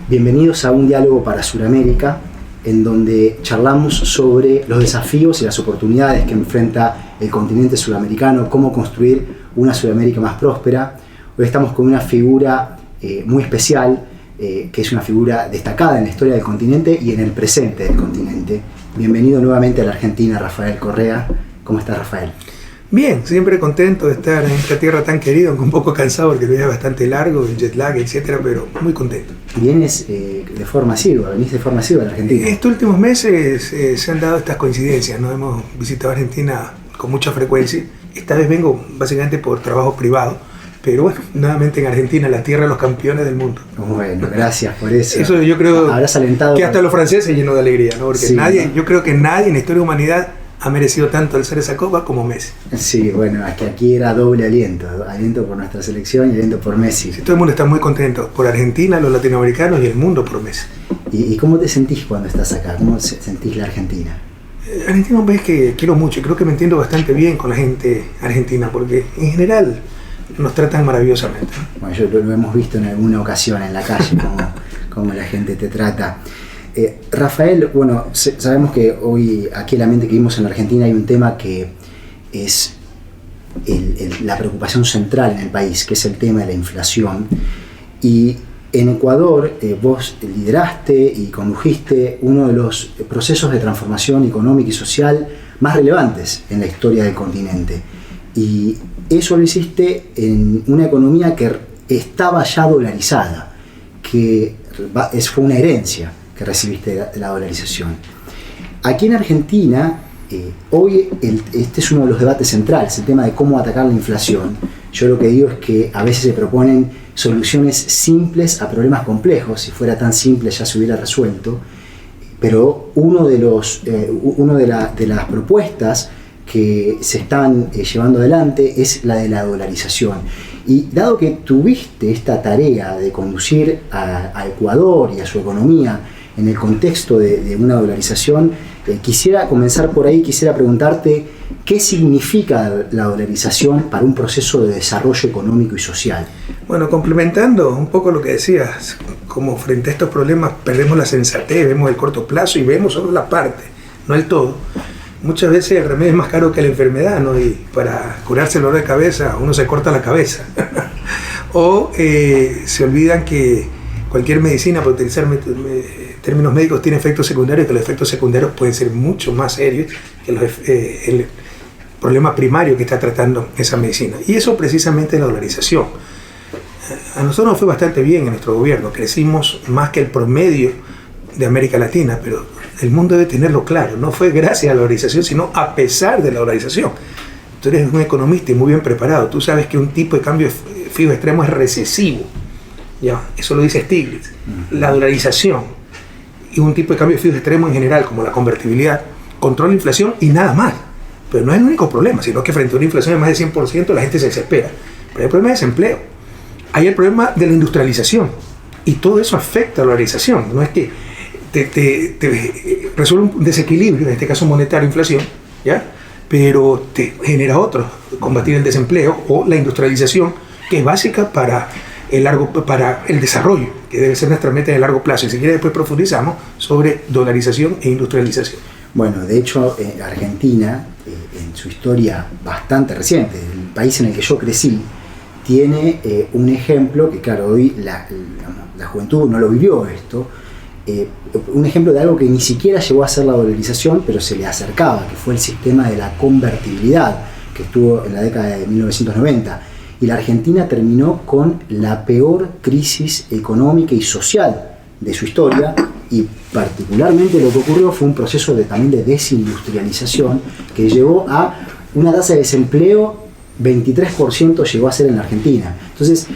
Bienvenidos a un diálogo para Sudamérica, en donde charlamos sobre los desafíos y las oportunidades que enfrenta el continente sudamericano, cómo construir una Sudamérica más próspera. Hoy estamos con una figura muy especial, que es una figura destacada en la historia del continente y en el presente del continente. Bienvenido nuevamente a la Argentina, Rafael Correa. ¿Cómo estás, Rafael? Bien, siempre contento de estar en esta tierra tan querida, aunque un poco cansado porque el viaje es bastante largo, el jet lag, etcétera, pero muy contento. Venís de forma asidua a la Argentina. Estos últimos meses se han dado estas coincidencias, ¿no? Hemos visitado Argentina con mucha frecuencia. Esta vez vengo básicamente por trabajo privado, pero bueno, nuevamente en Argentina, la tierra de los campeones del mundo. Bueno, gracias por eso. Eso yo creo Habrás alentado que hasta los franceses se llenó de alegría, ¿no? Porque sí, yo creo que nadie en la historia de la humanidad ha merecido tanto alzar esa copa como Messi. Sí, bueno, es que aquí era doble aliento por nuestra selección y aliento por Messi. Sí, todo el mundo está muy contento por Argentina, los latinoamericanos y el mundo por Messi. ¿Y cómo te sentís cuando estás acá? ¿Cómo sentís la Argentina? Argentina es un país que quiero mucho y creo que me entiendo bastante bien con la gente argentina, porque en general nos tratan maravillosamente. Bueno, lo hemos visto en alguna ocasión en la calle, cómo la gente te trata. Rafael, bueno, sabemos que hoy aquí en la mente que vimos en la Argentina hay un tema que es la preocupación central en el país, que es el tema de la inflación. Y en Ecuador vos lideraste y condujiste uno de los procesos de transformación económica y social más relevantes en la historia del continente. Y eso lo hiciste en una economía que estaba ya dolarizada, que fue una herencia que recibiste de la dolarización. Aquí en Argentina, hoy este es uno de los debates centrales, el tema de cómo atacar la inflación. Yo lo que digo es que a veces se proponen soluciones simples a problemas complejos. Si fuera tan simple ya se hubiera resuelto, pero una de las propuestas que se están llevando adelante es la de la dolarización. Y dado que tuviste esta tarea de conducir a Ecuador y a su economía en el contexto de una dolarización, quisiera comenzar por ahí, quisiera preguntarte qué significa la dolarización para un proceso de desarrollo económico y social. Bueno, complementando un poco lo que decías, como frente a estos problemas perdemos la sensatez, vemos el corto plazo y vemos solo la parte, no el todo. Muchas veces el remedio es más caro que la enfermedad, ¿no? Y para curarse el dolor de cabeza uno se corta la cabeza. O se olvidan que cualquier medicina, para utilizar términos médicos, tiene efectos secundarios, y que los efectos secundarios pueden ser mucho más serios que el problema primario que está tratando esa medicina. Y eso precisamente es la dolarización. A nosotros nos fue bastante bien en nuestro gobierno, crecimos más que el promedio de América Latina, pero el mundo debe tenerlo claro, no fue gracias a la dolarización, sino a pesar de la dolarización. Tú eres un economista y muy bien preparado, tú sabes que un tipo de cambio fijo extremo es recesivo, ¿ya? Eso lo dice Stiglitz. La dolarización y un tipo de cambio fijo extremo en general, como la convertibilidad, controla la inflación y nada más. Pero no es el único problema, sino que frente a una inflación de más de 100% la gente se desespera. Pero hay el problema de desempleo, hay el problema de la industrialización y todo eso afecta a la dolarización. No es que te resuelve un desequilibrio, en este caso monetario, inflación, ¿ya? Pero te genera otro, combatir el desempleo o la industrialización, que es básica para el desarrollo, que debe ser nuestra meta de largo plazo. Y si quiere después profundizamos sobre dolarización e industrialización. Bueno, de hecho, Argentina, en su historia bastante reciente, el país en el que yo crecí, tiene un ejemplo que, claro, hoy la juventud no lo vivió esto, un ejemplo de algo que ni siquiera llegó a ser la dolarización, pero se le acercaba, que fue el sistema de la convertibilidad, que estuvo en la década de 1990. Y la Argentina terminó con la peor crisis económica y social de su historia, y particularmente lo que ocurrió fue un proceso también de desindustrialización que llevó a una tasa de desempleo 23% llegó a ser en la Argentina. Entonces,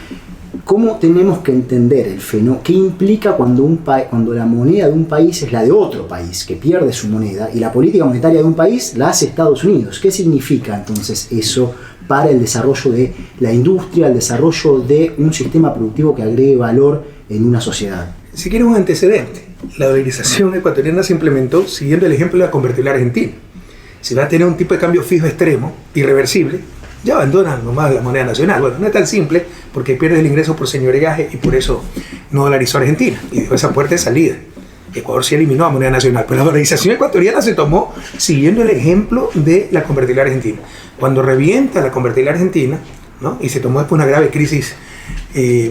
¿cómo tenemos que entender el fenómeno? ¿Qué implica cuando la moneda de un país es la de otro país, que pierde su moneda, y la política monetaria de un país la hace Estados Unidos? ¿Qué significa entonces eso para el desarrollo de la industria, el desarrollo de un sistema productivo que agregue valor en una sociedad? Si quieres un antecedente, la dolarización ecuatoriana se implementó siguiendo el ejemplo de la convertibilidad argentina. Si va a tener un tipo de cambio fijo extremo, irreversible, ya abandonan nomás la moneda nacional. Bueno, no es tan simple porque pierde el ingreso por señoreaje y por eso no dolarizó Argentina y dejó esa puerta de salida. Ecuador sí eliminó a moneda nacional, pero la dolarización ecuatoriana se tomó siguiendo el ejemplo de la convertible argentina. Cuando revienta la convertible argentina, ¿no? Y se tomó después una grave crisis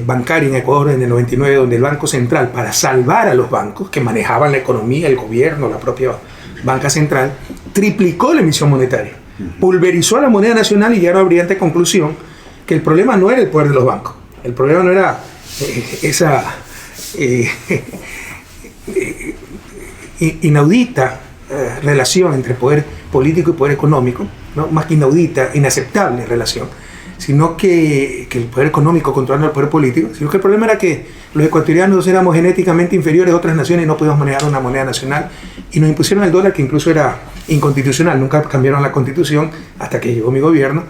bancaria en Ecuador en el 99, donde el Banco Central, para salvar a los bancos que manejaban la economía, el gobierno, la propia banca central, triplicó la emisión monetaria, pulverizó a la moneda nacional y llegaron a la brillante conclusión que el problema no era el poder de los bancos, el problema no era esa inaudita relación entre poder político y poder económico, ¿no? Más que inaudita, inaceptable relación, sino que el poder económico controlando el poder político, sino que el problema era que los ecuatorianos éramos genéticamente inferiores a otras naciones y no podíamos manejar una moneda nacional, y nos impusieron el dólar, que incluso era inconstitucional. Nunca cambiaron la constitución hasta que llegó mi gobierno,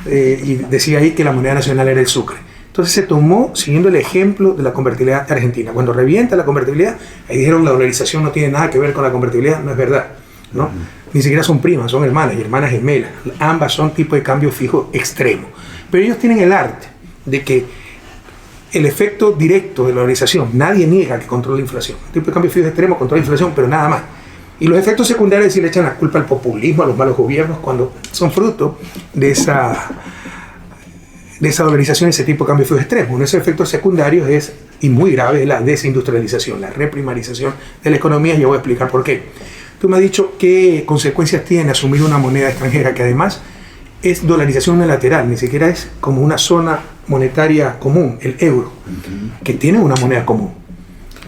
y decía ahí que la moneda nacional era el sucre. Entonces se tomó siguiendo el ejemplo de la convertibilidad argentina. Cuando revienta la convertibilidad, ahí dijeron la dolarización no tiene nada que ver con la convertibilidad. No es verdad, ¿no? Ni siquiera son primas, son hermanas y hermanas gemelas. Ambas son tipo de cambio fijo extremo. Pero ellos tienen el arte de que el efecto directo de la dolarización, nadie niega que controla la inflación. El tipo de cambio fijo extremo controla la inflación, pero nada más. Y los efectos secundarios sí le echan la culpa al populismo, a los malos gobiernos, cuando son fruto de esa dolarización, ese tipo de cambio fijo extremo. Uno de esos efectos secundarios es, y muy grave, es la desindustrialización, la reprimarización de la economía, y yo voy a explicar por qué. Tú me has dicho qué consecuencias tiene asumir una moneda extranjera, que además es dolarización unilateral, ni siquiera es como una zona monetaria común, el euro, que tiene una moneda común.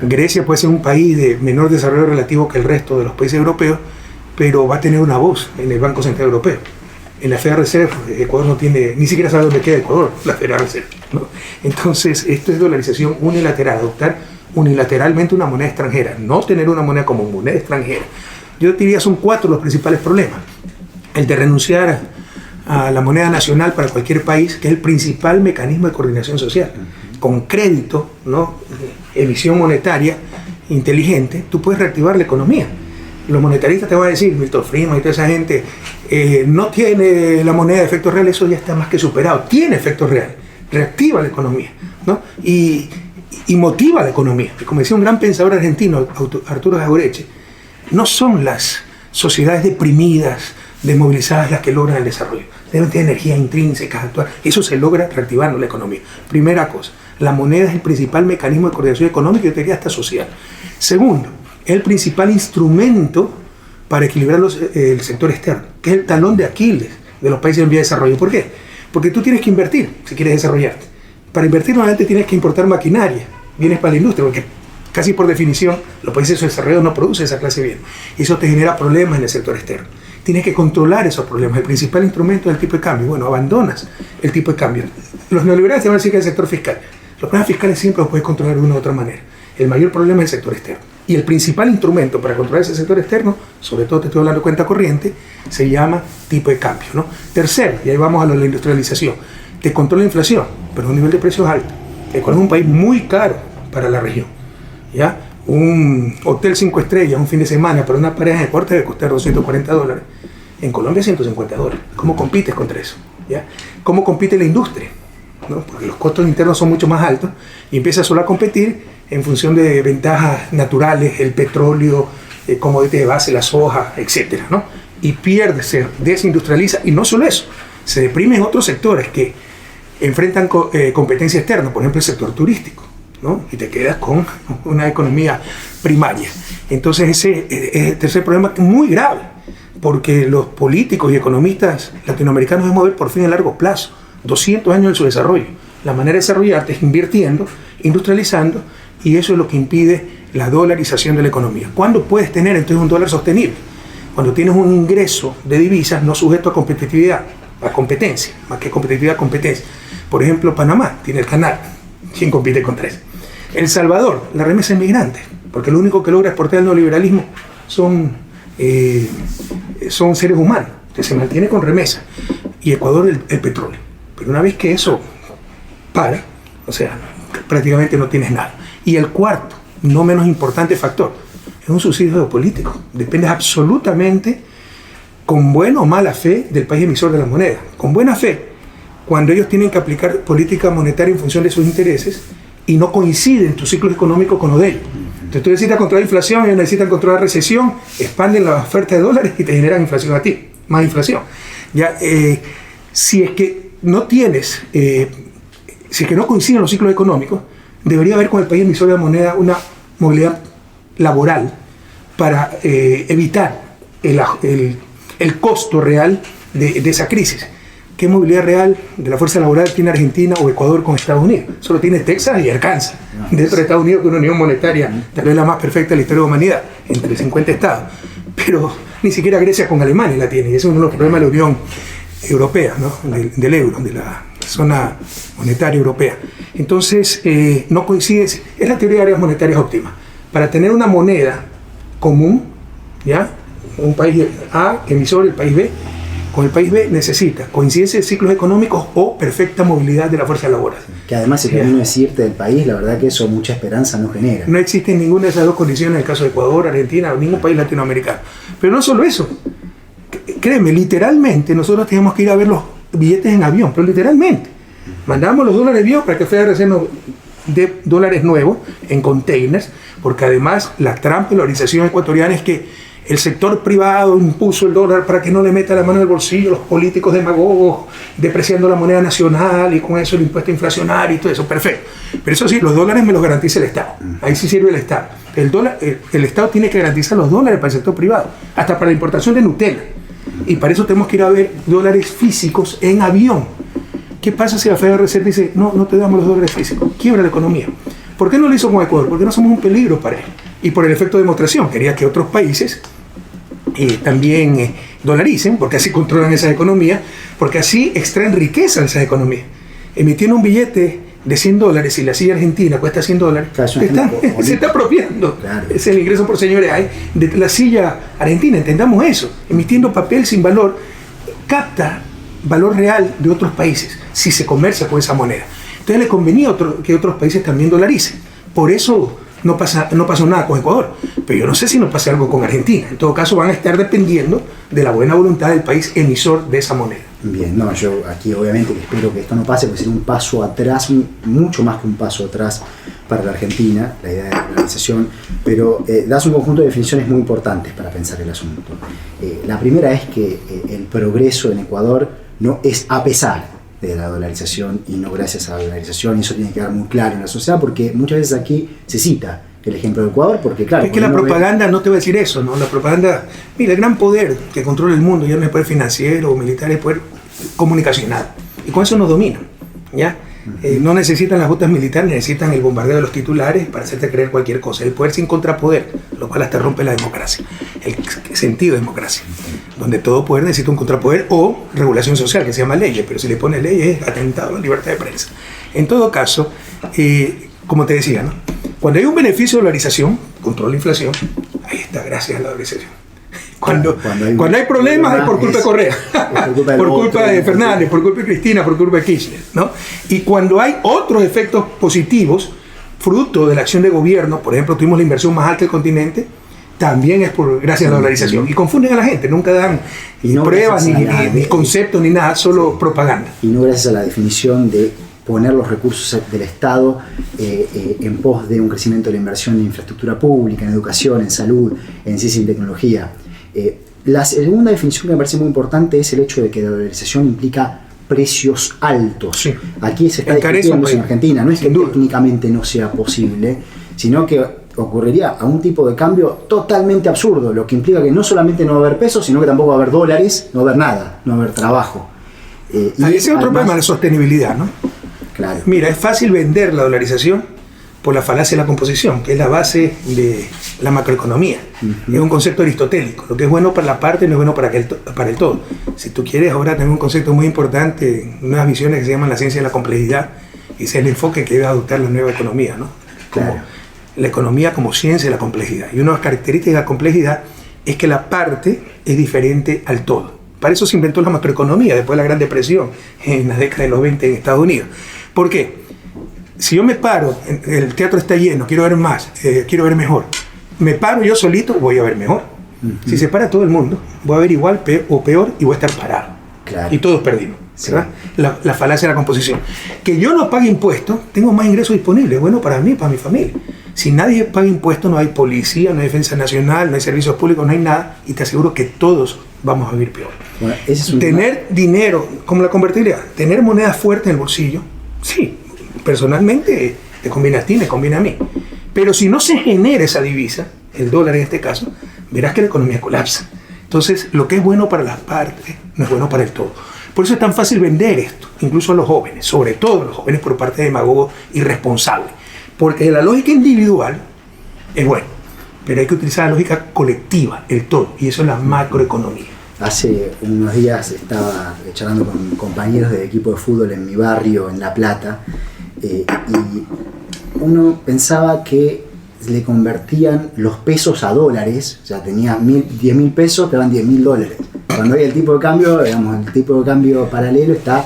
Grecia puede ser un país de menor desarrollo relativo que el resto de los países europeos, pero va a tener una voz en el Banco Central Europeo. En la Federal Reserve, Ecuador no tiene, ni siquiera sabe dónde queda Ecuador, la Federal Reserve, ¿no? Entonces, esto es dolarización unilateral, adoptar unilateralmente una moneda extranjera, no tener una moneda como moneda extranjera. Yo diría son 4 los principales problemas. El de renunciar a la moneda nacional para cualquier país, que es el principal mecanismo de coordinación social. Con crédito, ¿no? Emisión monetaria inteligente, tú puedes reactivar la economía. Los monetaristas te van a decir, Milton Friedman y toda esa gente, no tiene la moneda de efectos reales, eso ya está más que superado. Tiene efectos reales, reactiva la economía, ¿no? Y motiva la economía. Como decía un gran pensador argentino, Arturo Jauretche, no son las sociedades deprimidas, desmovilizadas las que logran el desarrollo. Deben tener energía intrínseca, actuar. Eso se logra reactivando la economía. Primera cosa, la moneda es el principal mecanismo de coordinación económica y yo te diría hasta social. Segundo, es el principal instrumento para equilibrar el sector externo, que es el talón de Aquiles de los países en vía de desarrollo. ¿Por qué? Porque tú tienes que invertir si quieres desarrollarte. Para invertir normalmente tienes que importar maquinaria, bienes para la industria, porque casi por definición los países desarrollados no producen esa clase de bienes. Y eso te genera problemas en el sector externo. Tienes que controlar esos problemas. El principal instrumento es el tipo de cambio. Bueno, abandonas el tipo de cambio. Los neoliberales te van a decir que es el sector fiscal. Los problemas fiscales siempre los puedes controlar de una u otra manera. El mayor problema es el sector externo. Y el principal instrumento para controlar ese sector externo, sobre todo te estoy hablando de cuenta corriente, se llama tipo de cambio, ¿no? Tercero, y ahí vamos a la industrialización, te controla la inflación, pero a un nivel de precios alto. Ecuador es un país muy caro para la región, ¿ya? Un hotel 5 estrellas, un fin de semana para una pareja de Ecuador debe costar $240. En Colombia $150. ¿Cómo compites contra eso? ¿Ya? ¿Cómo compite la industria? ¿No? Porque los costos internos son mucho más altos y empieza solo a competir en función de ventajas naturales, el petróleo, commodities de base, la soja, etc., ¿no? Y pierde, se desindustrializa, y no solo eso, se deprimen otros sectores que enfrentan competencia externa, por ejemplo el sector turístico, ¿no? Y te quedas con una economía primaria. Entonces ese es el tercer problema muy grave, porque los políticos y economistas latinoamericanos deben mover por fin a largo plazo, 200 años de su desarrollo. La manera de desarrollarte es invirtiendo, industrializando, y eso es lo que impide la dolarización de la economía. ¿Cuándo puedes tener entonces un dólar sostenible? Cuando tienes un ingreso de divisas no sujeto a competitividad, a competencia, más que competitividad, competencia. Por ejemplo, Panamá tiene el canal. ¿Quién compite contra eso? El Salvador, la remesa inmigrante, porque lo único que logra exportar el neoliberalismo son seres humanos, que se mantiene con remesa. Y Ecuador el petróleo. Pero una vez que eso para, o sea, prácticamente no tienes nada. Y el cuarto, no menos importante factor, es un subsidio geopolítico. Depende absolutamente, con buena o mala fe, del país emisor de la moneda. Con buena fe, cuando ellos tienen que aplicar política monetaria en función de sus intereses, y no coinciden tus ciclos económicos con los de ellos. Entonces tú necesitas controlar la inflación, ellos necesitan controlar la recesión, expanden la oferta de dólares y te generan inflación a ti, más inflación. Ya, si es que no tienes, si es que no coinciden los ciclos económicos, debería haber con el país emisor de moneda una movilidad laboral para evitar el costo real de esa crisis. ¿Qué movilidad real de la fuerza laboral tiene Argentina o Ecuador con Estados Unidos? Solo tiene Texas y Arkansas. Dentro de Estados Unidos, que es una unión monetaria tal vez la más perfecta de la historia de la humanidad, entre 50 estados. Pero ni siquiera Grecia con Alemania la tiene. Y ese es uno de los problemas de la Unión Europea, ¿no? del euro, de la zona monetaria europea. Entonces, no coincide. Es la teoría de áreas monetarias óptima. Para tener una moneda común, ¿ya? Un país A, emisor, el país B, con el país B necesita coincidencia de ciclos económicos o perfecta movilidad de la fuerza laboral. Que además si termino de decirte del país, la verdad que eso mucha esperanza no genera. No existe ninguna de esas dos condiciones en el caso de Ecuador, Argentina o ningún país latinoamericano. Pero no solo eso. Créeme, literalmente nosotros teníamos que ir a ver los billetes en avión, pero literalmente. Mandamos los dólares viejos para que FEDER nos dé dólares nuevos en containers, porque además la trampa y la organización ecuatoriana es que el sector privado impuso el dólar para que no le meta la mano en el bolsillo, los políticos demagogos depreciando la moneda nacional y con eso el impuesto inflacionario y todo eso, perfecto. Pero eso sí, los dólares me los garantiza el Estado. Ahí sí sirve el Estado. El Estado tiene que garantizar los dólares para el sector privado, hasta para la importación de Nutella. Y para eso tenemos que ir a ver dólares físicos en avión. ¿Qué pasa si la Federal Reserve dice, no te damos los dólares físicos? Quiebra la economía. ¿Por qué no lo hizo con Ecuador? Porque no somos un peligro para él. Y por el efecto de demostración, quería que otros países también dolaricen, porque así controlan esas economías, porque así extraen riqueza de esas economías. Emitiendo un billete de $100 y la silla argentina cuesta $100, claro, se está apropiando. Claro. Es el ingreso por señoría de la silla argentina, entendamos eso. Emitiendo papel sin valor, capta valor real de otros países si se comercia con esa moneda. Entonces le convenía que otros países también dolaricen. Por eso no pasó nada con Ecuador, pero yo no sé si nos pase algo con Argentina. En todo caso van a estar dependiendo de la buena voluntad del país emisor de esa moneda. Bien, no, yo aquí obviamente espero que esto no pase, porque sería un paso atrás, mucho más que un paso atrás para la Argentina, la idea de la dolarización, pero das un conjunto de definiciones muy importantes para pensar el asunto. La primera es que el progreso en Ecuador no es a pesar de la dolarización y no gracias a la dolarización, y eso tiene que quedar muy claro en la sociedad, porque muchas veces aquí se cita el ejemplo de Ecuador, porque claro... Es que la propaganda no te va a decir eso, ¿no? La propaganda, mira, el gran poder que controla el mundo ya no es poder financiero o militar, es poder comunicacional, y con eso nos dominan, ¿ya? No necesitan las botas militares, necesitan el bombardeo de los titulares para hacerte creer cualquier cosa. El poder sin contrapoder, lo cual hasta rompe la democracia, el sentido de democracia, donde todo poder necesita un contrapoder o regulación social, que se llama leyes, pero si le pones leyes es atentado a la libertad de prensa. En todo caso, como te decía, ¿no? Cuando hay un beneficio de dolarización, controla la inflación, ahí está, gracias a la dolarización. Cuando hay problemas es por culpa de Correa, por culpa de Fernández, por culpa de Cristina, por culpa de Kirchner, ¿no? Y cuando hay otros efectos positivos, fruto de la acción de gobierno, por ejemplo, tuvimos la inversión más alta del continente, también es gracias a la dolarización. Y confunden a la gente, nunca dan pruebas, ni conceptos, ni nada, solo propaganda. Y no gracias a la definición de poner los recursos del Estado en pos de un crecimiento de la inversión en infraestructura pública, en educación, en salud, en ciencia y tecnología. La segunda definición que me parece muy importante es el hecho de que la dolarización implica precios altos. Sí. Aquí se está discutiendo en Argentina, no es que técnicamente no sea posible, sino que ocurriría a un tipo de cambio totalmente absurdo, lo que implica que no solamente no va a haber pesos, sino que tampoco va a haber dólares, no va a haber nada, no va a haber trabajo. Y ese es otro problema de sostenibilidad, ¿no? Claro. Mira, es fácil vender la dolarización por la falacia de la composición, que es la base de la macroeconomía. Es un concepto aristotélico. Lo que es bueno para la parte no es bueno para el todo. Si tú quieres ahora tener un concepto muy importante, unas visiones que se llaman la ciencia de la complejidad, ese es el enfoque que debe adoptar la nueva economía, ¿no? Claro. La economía como ciencia de la complejidad. Y una de las características de la complejidad es que la parte es diferente al todo. Para eso se inventó la macroeconomía después de la Gran Depresión en la década de los 20 en Estados Unidos. ¿Por qué? Si yo me paro, el teatro está lleno, quiero ver más, quiero ver mejor. Me paro yo solito, voy a ver mejor. Si se para todo el mundo, voy a ver igual o peor y voy a estar parado. Claro. Y todos perdimos. ¿verdad? La falacia de la composición. Que yo no pague impuestos, tengo más ingresos disponibles, bueno, para mí, para mi familia. Si nadie paga impuestos, no hay policía, no hay defensa nacional, no hay servicios públicos, no hay nada, y te aseguro que todos vamos a vivir peor. Bueno, ese es tener dinero, como la convertibilidad, tener moneda fuerte en el bolsillo, sí, personalmente te conviene a ti, me conviene a mí. Pero si no se genera esa divisa, el dólar en este caso, verás que la economía colapsa. Entonces, lo que es bueno para las partes no es bueno para el todo. Por eso es tan fácil vender esto, incluso a los jóvenes, sobre todo a los jóvenes por parte de demagogos irresponsables. Porque la lógica individual es buena, pero hay que utilizar la lógica colectiva, el todo, y eso es la macroeconomía. Hace unos días estaba charlando con compañeros del equipo de fútbol en mi barrio, en La Plata, y uno pensaba que le convertían los pesos a dólares, o sea, tenía 10.000 pesos, te dan $10.000. Cuando hay el tipo de cambio, digamos, el tipo de cambio paralelo está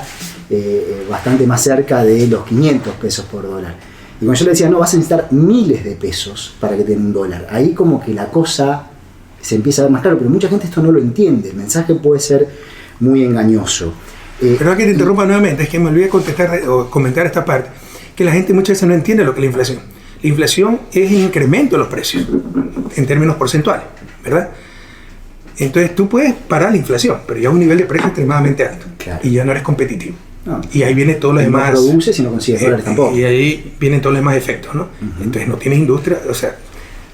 bastante más cerca de los 500 pesos por dólar. Y cuando yo le decía, no, vas a necesitar miles de pesos para que te den un dólar, ahí como que la cosa se empieza a ver más claro, pero mucha gente esto no lo entiende, el mensaje puede ser muy engañoso. Perdón que te interrumpa nuevamente, es que me olvidé contestar o comentar esta parte, que la gente muchas veces no entiende lo que es la inflación. La inflación es el incremento de los precios, en términos porcentuales, ¿verdad? Entonces tú puedes parar la inflación, pero ya a un nivel de precio extremadamente alto, claro, y ya no eres competitivo. No, y ahí viene todo lo demás. No produces y no consigues dólares tampoco. Y ahí vienen todos los demás efectos, ¿no? Entonces no tienes industria, o sea,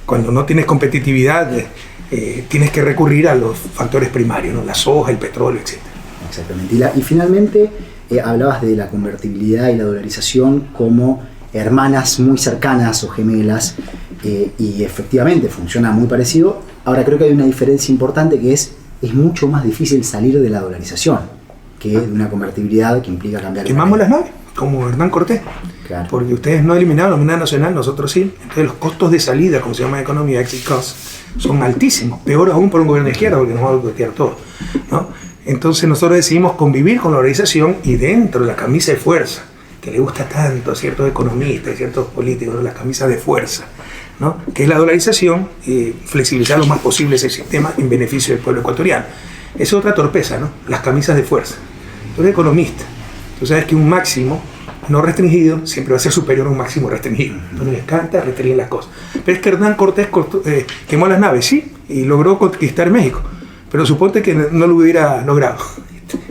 cuando no tienes competitividad, tienes que recurrir a los factores primarios, ¿no? La soja, el petróleo, etc. Exactamente. Y finalmente hablabas de la convertibilidad y la dolarización como hermanas muy cercanas o gemelas, y efectivamente funciona muy parecido. Ahora creo que hay una diferencia importante que es mucho más difícil salir de la dolarización que de una convertibilidad que implica cambiar. Quemamos las naves, como Hernán Cortés. Claro. Porque ustedes no eliminaron la moneda nacional, nosotros sí. Entonces los costos de salida, como se llama en economía, exit costs, son altísimos. Peor aún por un gobierno de izquierda, porque nos va a bloquear todo, ¿no? Entonces nosotros decidimos convivir con la dolarización y dentro de la camisa de fuerza, que le gusta tanto a ciertos economistas y ciertos políticos, ¿no? La camisa de fuerza, ¿no? Que es la dolarización, flexibilizar lo más posible ese sistema en beneficio del pueblo ecuatoriano. Es otra torpeza, ¿no? Las camisas de fuerza. Tú eres economista, tú sabes que un máximo no restringido siempre va a ser superior a un máximo restringido. Entonces les encanta restringir las cosas. Pero es que Hernán Cortés quemó las naves, sí, y logró conquistar México. Pero suponte que no lo hubiera logrado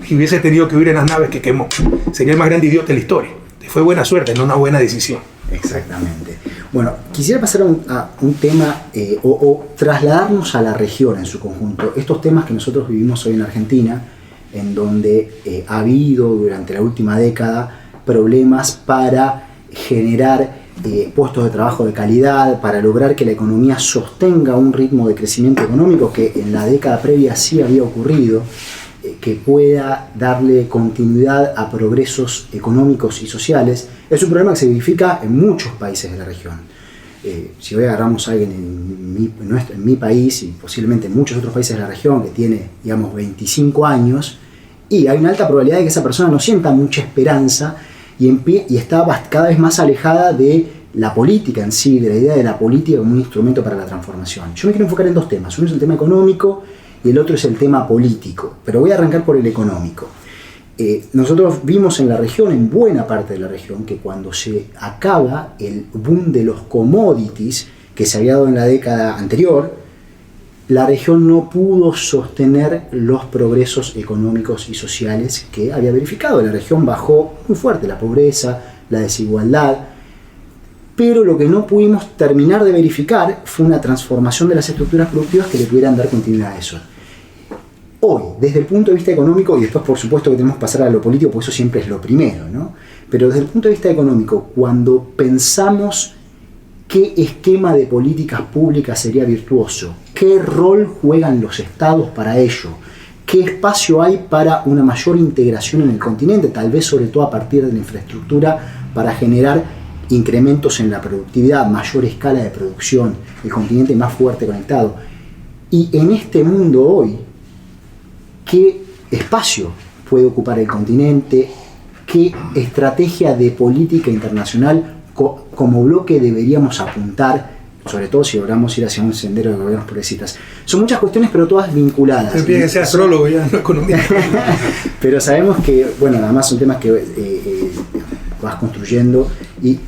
y hubiese tenido que huir en las naves que quemó. Sería el más grande idiota de la historia. Fue buena suerte, no una buena decisión. Exactamente. Bueno, quisiera pasar a un tema o trasladarnos a la región en su conjunto. Estos temas que nosotros vivimos hoy en Argentina, en donde ha habido durante la última década problemas para generar puestos de trabajo de calidad, para lograr que la economía sostenga un ritmo de crecimiento económico que en la década previa sí había ocurrido, que pueda darle continuidad a progresos económicos y sociales. Es un problema que se verifica en muchos países de la región. Si hoy agarramos a alguien en mi país y posiblemente en muchos otros países de la región que tiene, digamos, 25 años, y hay una alta probabilidad de que esa persona no sienta mucha esperanza y está cada vez más alejada de la política en sí, de la idea de la política como un instrumento para la transformación. Yo me quiero enfocar en dos temas. Uno es el tema económico y el otro es el tema político, pero voy a arrancar por el económico. Nosotros vimos en la región, en buena parte de la región, que cuando se acaba el boom de los commodities que se había dado en la década anterior, la región no pudo sostener los progresos económicos y sociales que había verificado. La región bajó muy fuerte la pobreza, la desigualdad, pero lo que no pudimos terminar de verificar fue una transformación de las estructuras productivas que le pudieran dar continuidad a eso. Hoy, desde el punto de vista económico, y después por supuesto que tenemos que pasar a lo político, porque eso siempre es lo primero, ¿no? Pero desde el punto de vista económico, cuando pensamos qué esquema de políticas públicas sería virtuoso, qué rol juegan los estados para ello, qué espacio hay para una mayor integración en el continente, tal vez sobre todo a partir de la infraestructura para generar incrementos en la productividad, mayor escala de producción, el continente más fuerte conectado. Y en este mundo hoy, ¿qué espacio puede ocupar el continente? ¿Qué estrategia de política internacional como bloque deberíamos apuntar sobre todo si logramos ir hacia un sendero de gobiernos progresistas. Son muchas cuestiones, pero todas vinculadas. Se pide que sea astrólogo ya, no economista. Pero sabemos que, bueno, además son temas que vas construyendo. ¿Y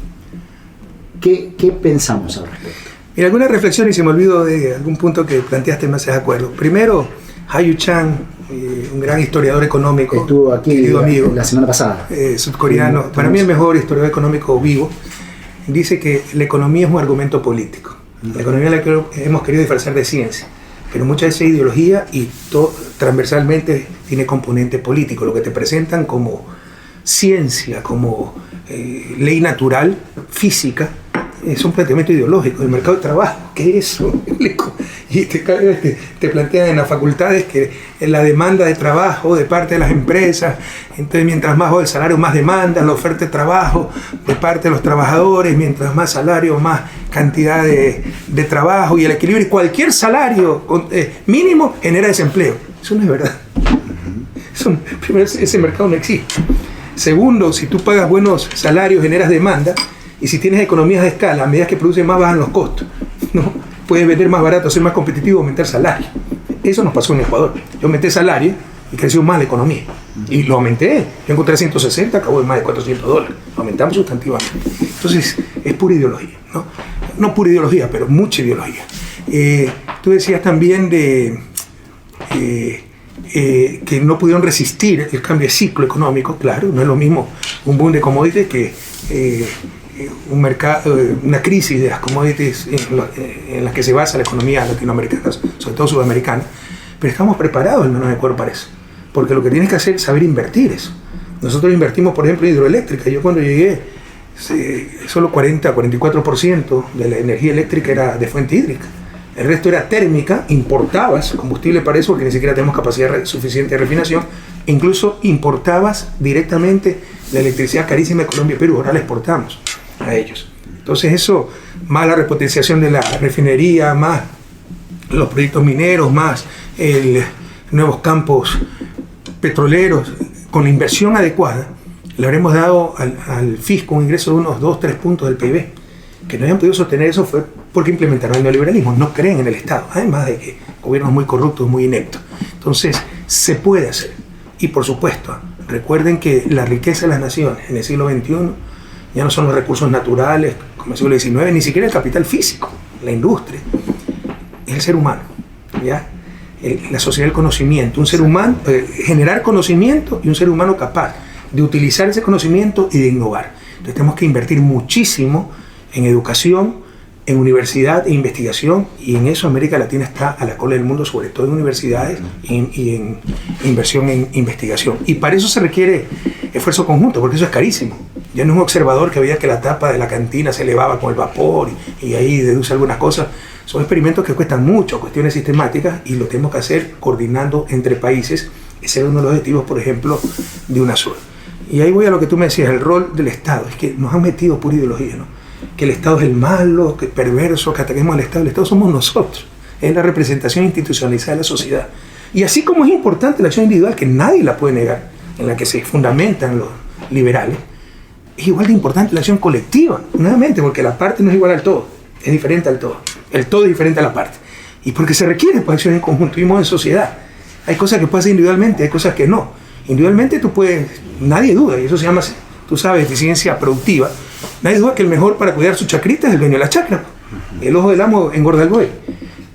qué pensamos al respecto? Mira, alguna reflexión y se me olvidó de algún punto que planteaste, me haces de acuerdo. Primero, Hayu Chang, un gran historiador económico, estuvo aquí querido amigo, la semana pasada, sudcoreano, para mí el mejor historiador económico vivo, dice que la economía es un argumento político. La economía la que hemos querido disfrazar de ciencia, pero muchas veces es ideología y transversalmente tiene componente político. Lo que te presentan como ciencia, como ley natural, física, es un planteamiento ideológico del mercado de trabajo. ¿Qué es eso? Y te plantean en las facultades que la demanda de trabajo de parte de las empresas, entonces mientras más bajo el salario, más demanda, la oferta de trabajo de parte de los trabajadores, mientras más salario, más cantidad de trabajo y el equilibrio, y cualquier salario mínimo genera desempleo. Eso no es verdad. Primero, ese mercado no existe. Segundo, si tú pagas buenos salarios, generas demanda, y si tienes economías de escala, a medida que produces más bajan los costos, ¿no? Puedes vender más barato, ser más competitivo, aumentar salario. Eso nos pasó en Ecuador. Yo aumenté salario y creció más la economía. Y lo aumenté. Yo encontré 160, acabó en más de $400. Lo aumentamos sustantivamente. Entonces, es pura ideología, ¿no? No pura ideología, pero mucha ideología. Tú decías también de que no pudieron resistir el cambio de ciclo económico. Claro, no es lo mismo un boom de commodities que un mercado, una crisis de las commodities en la que se basa la economía latinoamericana, sobre todo sudamericana. Pero estamos preparados, al menos de acuerdo para eso, porque lo que tienes que hacer es saber invertir eso. Nosotros invertimos, por ejemplo, en hidroeléctrica. Yo cuando llegué, solo 40-44% de la energía eléctrica era de fuente hídrica. El resto era térmica, importabas combustible para eso porque ni siquiera tenemos capacidad suficiente de refinación. Incluso importabas directamente la electricidad carísima de Colombia y Perú, ahora la exportamos a ellos. Entonces eso, más la repotenciación de la refinería, más los proyectos mineros, más nuevos campos petroleros, con la inversión adecuada, le habremos dado al fisco un ingreso de unos 2-3 puntos del PIB. Que no hayan podido sostener eso fue porque implementaron el neoliberalismo, no creen en el Estado, además de que gobiernos muy corruptos, muy ineptos. Entonces, se puede hacer. Y por supuesto, recuerden que la riqueza de las naciones en el siglo XXI ya no son los recursos naturales, como el siglo XIX, ni siquiera el capital físico, la industria, es el ser humano, ¿ya? La sociedad del conocimiento, un ser humano, generar conocimiento y un ser humano capaz de utilizar ese conocimiento y de innovar. Entonces tenemos que invertir muchísimo en educación, en universidad e investigación, y en eso América Latina está a la cola del mundo, sobre todo en universidades y en inversión en investigación. Y para eso se requiere esfuerzo conjunto, porque eso es carísimo. Ya no es un observador que veía que la tapa de la cantina se elevaba con el vapor y ahí deduce algunas cosas. Son experimentos que cuestan mucho, cuestiones sistemáticas, y lo tenemos que hacer coordinando entre países. Ese es uno de los objetivos, por ejemplo, de UNASUR. Y ahí voy a lo que tú me decías, el rol del Estado. Es que nos han metido pura ideología, ¿no? Que el Estado es el malo, que es perverso, que ataquemos al Estado. El Estado somos nosotros, es la representación institucionalizada de la sociedad. Y así como es importante la acción individual, que nadie la puede negar, en la que se fundamentan los liberales, es igual de importante la acción colectiva, nuevamente, porque la parte no es igual al todo, es diferente al todo. El todo es diferente a la parte. Y porque se requiere pues, acción en conjunto, vivimos en sociedad. Hay cosas que puedes hacer individualmente, hay cosas que no. Individualmente tú puedes, nadie duda, y eso se llama, tú sabes, eficiencia productiva. Nadie duda que el mejor para cuidar su chacrita es el dueño de la chacra. El ojo del amo engorda el buey.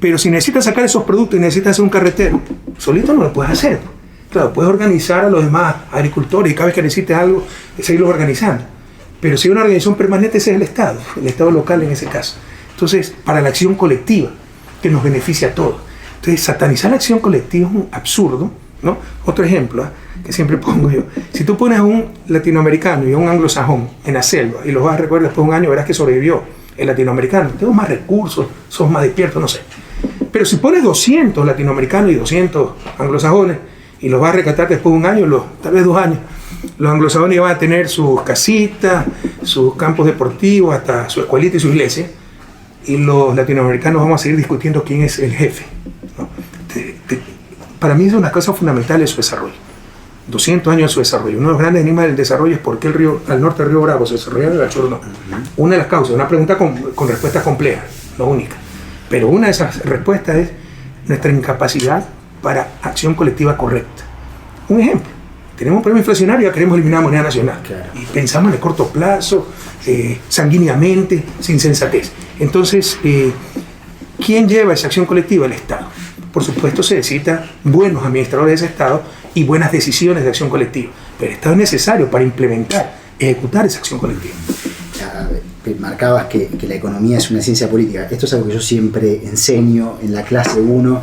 Pero si necesitas sacar esos productos y necesitas hacer un carretero, solito no lo puedes hacer. Claro, puedes organizar a los demás agricultores y cada vez que necesites algo, seguirlos organizando. Pero si hay una organización permanente, ese es el Estado local en ese caso. Entonces, para la acción colectiva, que nos beneficia a todos. Entonces, satanizar la acción colectiva es un absurdo, ¿no? Otro ejemplo, que siempre pongo yo. Si tú pones a un latinoamericano y a un anglosajón en la selva y los vas a recordar después de un año, verás que sobrevivió el latinoamericano. Tenemos más recursos, sos más despiertos, no sé. Pero si pones 200 latinoamericanos y 200 anglosajones y los vas a rescatar después de un año, tal vez 2 años, los anglosajones van a tener sus casitas, sus campos deportivos, hasta su escuelita y su iglesia, y los latinoamericanos vamos a seguir discutiendo quién es el jefe, ¿no? Para mí es una cosa fundamental de su desarrollo. 200 años de su desarrollo. Uno de los grandes enigmas del desarrollo es por qué al norte del río Bravo se desarrolló el Achorro no. Una de las causas, una pregunta con respuestas complejas. no única. Pero una de esas respuestas es nuestra incapacidad para acción colectiva correcta. Un ejemplo, tenemos un problema inflacionario y ya queremos eliminar la moneda nacional. Claro. Y pensamos en el corto plazo, sanguíneamente, sin sensatez. Entonces, ¿quién lleva esa acción colectiva? El Estado. Por supuesto, se necesitan buenos administradores de ese Estado y buenas decisiones de acción colectiva. Pero el Estado es necesario para implementar, ejecutar esa acción colectiva. Marcabas que la economía es una ciencia política. Esto es algo que yo siempre enseño en la clase 1,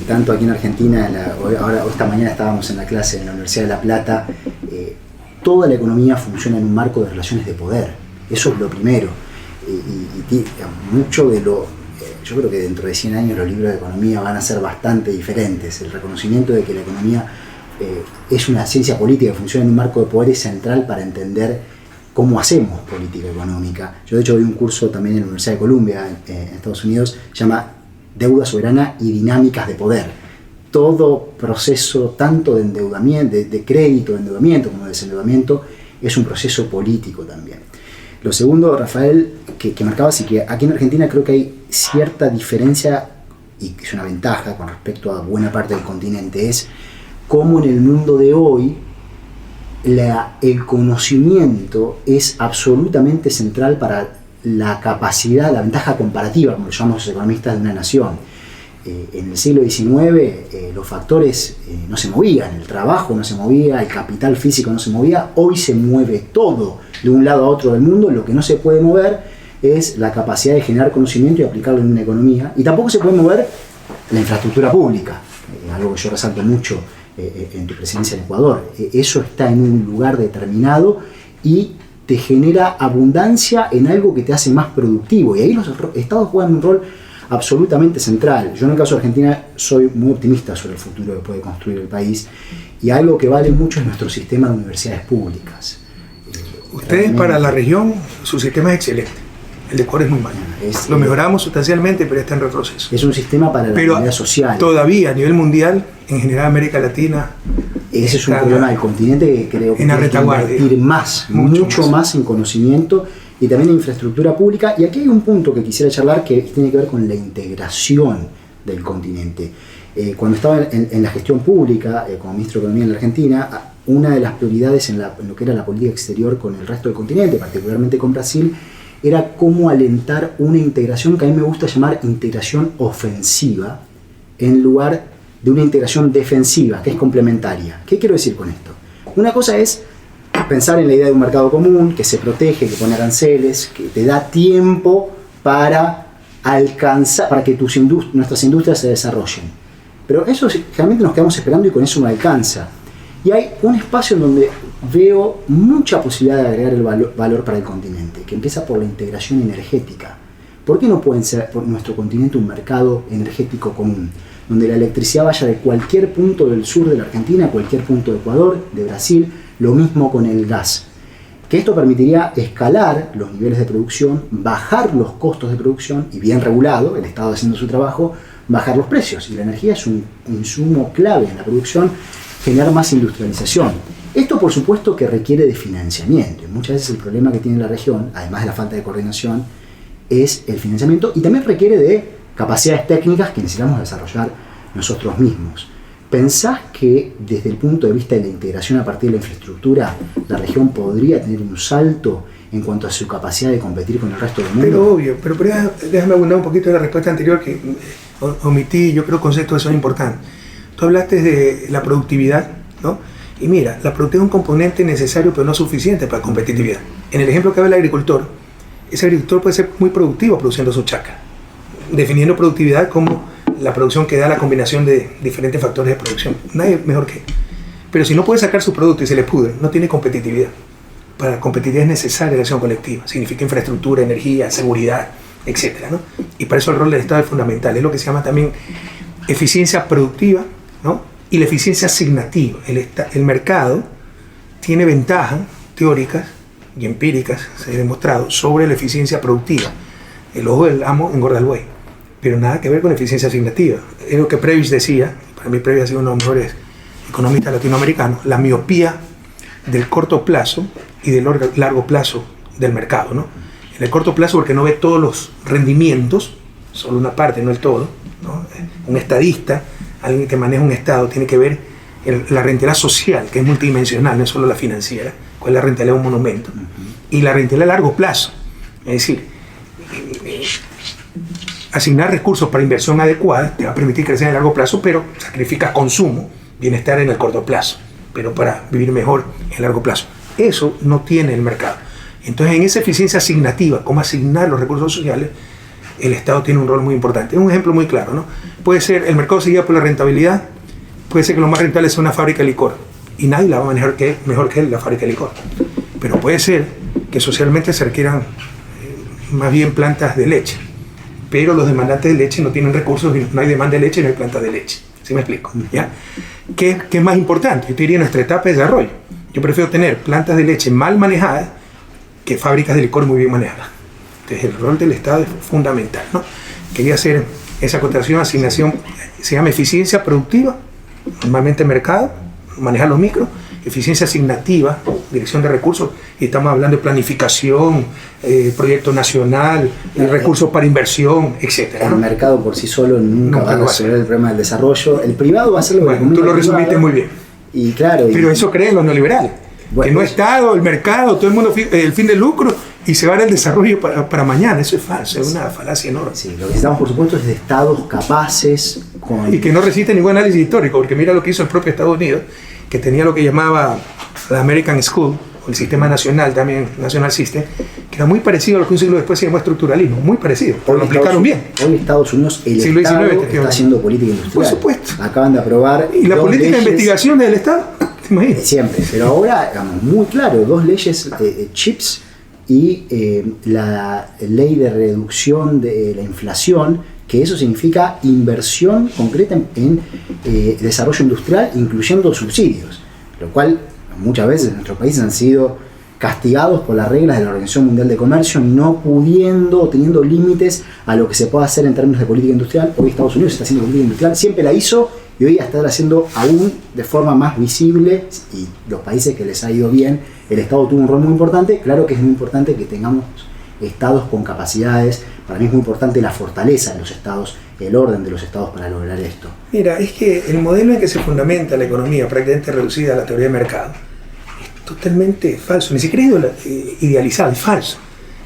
tanto aquí en Argentina, esta mañana estábamos en la clase en la Universidad de La Plata. Toda la economía funciona en un marco de relaciones de poder. Eso es lo primero. Y mucho de lo... yo creo que dentro de 100 años los libros de economía van a ser bastante diferentes. El reconocimiento de que la economía es una ciencia política que funciona en un marco de poder es central para entender cómo hacemos política económica. Yo de hecho doy un curso también en la Universidad de Columbia, en Estados Unidos, se llama Deuda Soberana y Dinámicas de Poder. Todo proceso, tanto de endeudamiento, de crédito, de endeudamiento como de desendeudamiento, es un proceso político también. Lo segundo, Rafael, que marcabas, y que aquí en Argentina creo que hay cierta diferencia, y que es una ventaja con respecto a buena parte del continente, es cómo en el mundo de hoy el conocimiento es absolutamente central para la capacidad, la ventaja comparativa, como lo llamamos los economistas, de una nación. En el siglo XIX los factores no se movían, el trabajo no se movía, el capital físico no se movía. Hoy se mueve todo de un lado a otro del mundo. Lo que no se puede mover es la capacidad de generar conocimiento y aplicarlo en una economía, y tampoco se puede mover la infraestructura pública, algo que yo resalto mucho en tu presidencia en Ecuador. Eso está en un lugar determinado y te genera abundancia en algo que te hace más productivo, y ahí los estados juegan un rol absolutamente central. Yo en el caso de Argentina soy muy optimista sobre el futuro que puede construir el país, y algo que vale mucho es nuestro sistema de universidades públicas. Ustedes, para la región, su sistema es excelente. El de Ecuador es muy malo. Lo mejoramos sustancialmente, pero está en retroceso. Es un sistema para la comunidad social. Todavía a nivel mundial, en general América Latina, ese es un problema del continente que creo que tiene que invertir mucho más en conocimiento y también en infraestructura pública. Y aquí hay un punto que quisiera charlar que tiene que ver con la integración del continente. Cuando estaba en la gestión pública, como ministro de Economía en la Argentina, una de las prioridades en lo que era la política exterior con el resto del continente, particularmente con Brasil, era cómo alentar una integración que a mí me gusta llamar integración ofensiva, en lugar de una integración defensiva, que es complementaria. ¿Qué quiero decir con esto? Una cosa es pensar en la idea de un mercado común, que se protege, que pone aranceles, que te da tiempo para alcanzar, para que nuestras industrias se desarrollen. Pero eso realmente nos quedamos esperando y con eso no alcanza. Y hay un espacio en donde veo mucha posibilidad de agregar el valor para el continente, que empieza por la integración energética. ¿Por qué no puede ser por nuestro continente un mercado energético común, donde la electricidad vaya de cualquier punto del sur de la Argentina a cualquier punto de Ecuador, de Brasil, lo mismo con el gas? Que esto permitiría escalar los niveles de producción, bajar los costos de producción y, bien regulado, el Estado haciendo su trabajo, bajar los precios. Y la energía es un insumo clave en la producción, generar más industrialización. Esto, por supuesto, que requiere de financiamiento. Y muchas veces el problema que tiene la región, además de la falta de coordinación, es el financiamiento, y también requiere de capacidades técnicas que necesitamos desarrollar nosotros mismos. ¿Pensás que desde el punto de vista de la integración a partir de la infraestructura, la región podría tener un salto en cuanto a su capacidad de competir con el resto del mundo? Pero obvio, pero déjame abundar un poquito de la respuesta anterior, que omití, yo creo, conceptos que son importantes. Tú hablaste de la productividad, ¿no? Y mira, la productividad es un componente necesario pero no suficiente para la competitividad. En el ejemplo que habla el agricultor, ese agricultor puede ser muy productivo produciendo su chaca, definiendo productividad como la producción que da la combinación de diferentes factores de producción. Nadie mejor que él. Pero si no puede sacar su producto y se le pudre, no tiene competitividad. Para la competitividad es necesaria la acción colectiva. Significa infraestructura, energía, seguridad, etc., ¿no? Y para eso el rol del Estado es fundamental. Es lo que se llama también eficiencia productiva, ¿no? Y la eficiencia asignativa. El mercado tiene ventajas teóricas y empíricas, se ha demostrado, sobre la eficiencia productiva. El ojo del amo engorda al buey, pero nada que ver con la eficiencia asignativa. Es lo que Prebisch decía, para mí Prebisch ha sido uno de los mejores economistas latinoamericanos, la miopía del corto plazo y del largo plazo del mercado, ¿no? En el corto plazo, porque no ve todos los rendimientos solo una parte, no el todo, ¿no? Un estadista, alguien que maneja un Estado, tiene que ver la rentabilidad social, que es multidimensional, no es solo la financiera, cuál es la rentabilidad de un monumento, y la rentabilidad a largo plazo, es decir, asignar recursos para inversión adecuada te va a permitir crecer a largo plazo, pero sacrificas consumo, bienestar en el corto plazo, pero para vivir mejor en largo plazo. Eso no tiene el mercado. Entonces, en esa eficiencia asignativa, cómo asignar los recursos sociales, el Estado tiene un rol muy importante. Es un ejemplo muy claro, ¿no? Puede ser, el mercado se guía por la rentabilidad, puede ser que lo más rentable sea una fábrica de licor, y nadie la va a manejar mejor que él, la fábrica de licor. Pero puede ser que socialmente se requieran más bien plantas de leche, pero los demandantes de leche no tienen recursos, no hay demanda de leche, no hay plantas de leche. ¿Sí me explico? ¿Ya? ¿Qué es más importante? Yo te diría nuestra etapa de desarrollo. Yo prefiero tener plantas de leche mal manejadas que fábricas de licor muy bien manejadas. Entonces el rol del Estado es fundamental, ¿no? Quería hacer esa acotación, asignación, se llama eficiencia productiva, normalmente mercado, manejar los micros, eficiencia asignativa, dirección de recursos, y estamos hablando de planificación, proyecto nacional, recursos para inversión, etc. El mercado por sí solo nunca va a resolver el problema del desarrollo. El privado va a hacer lo que tú lo resumiste muy bien. Y claro, pero eso creen los neoliberales. Bueno, que no Estado, el mercado, todo el mundo, el fin del lucro, y se va al desarrollo para mañana. Eso es falso, es una falacia enorme. Sí, lo que necesitamos, por supuesto, es de estados capaces y que no resisten ningún análisis histórico, porque mira lo que hizo el propio Estados Unidos, que tenía lo que llamaba la American School, o el sistema nacional también, National System, que era muy parecido a lo que un siglo después se llamó estructuralismo, muy parecido, pero lo aplicaron bien. Hoy Estados Unidos, el siglo Estado XIX, está haciendo política industrial. Por supuesto. Acaban de aprobar. ¿Y la política de investigación del Estado? ¿Te imaginas? Siempre, pero ahora, digamos, muy claro, dos leyes, CHIPS y la ley de reducción de la inflación, que eso significa inversión concreta en desarrollo industrial, incluyendo subsidios, lo cual muchas veces en nuestros países han sido castigados por las reglas de la Organización Mundial de Comercio, no pudiendo o teniendo límites a lo que se puede hacer en términos de política industrial. Hoy Estados Unidos está haciendo política industrial, siempre la hizo y hoy está haciendo aún de forma más visible, y los países que les ha ido bien, el Estado tuvo un rol muy importante. Claro que es muy importante que tengamos estados con capacidades. Para mí es muy importante la fortaleza de los estados, el orden de los estados para lograr esto. Mira, es que el modelo en que se fundamenta la economía prácticamente reducida a la teoría de mercado es totalmente falso, ni siquiera es idealizado, es falso.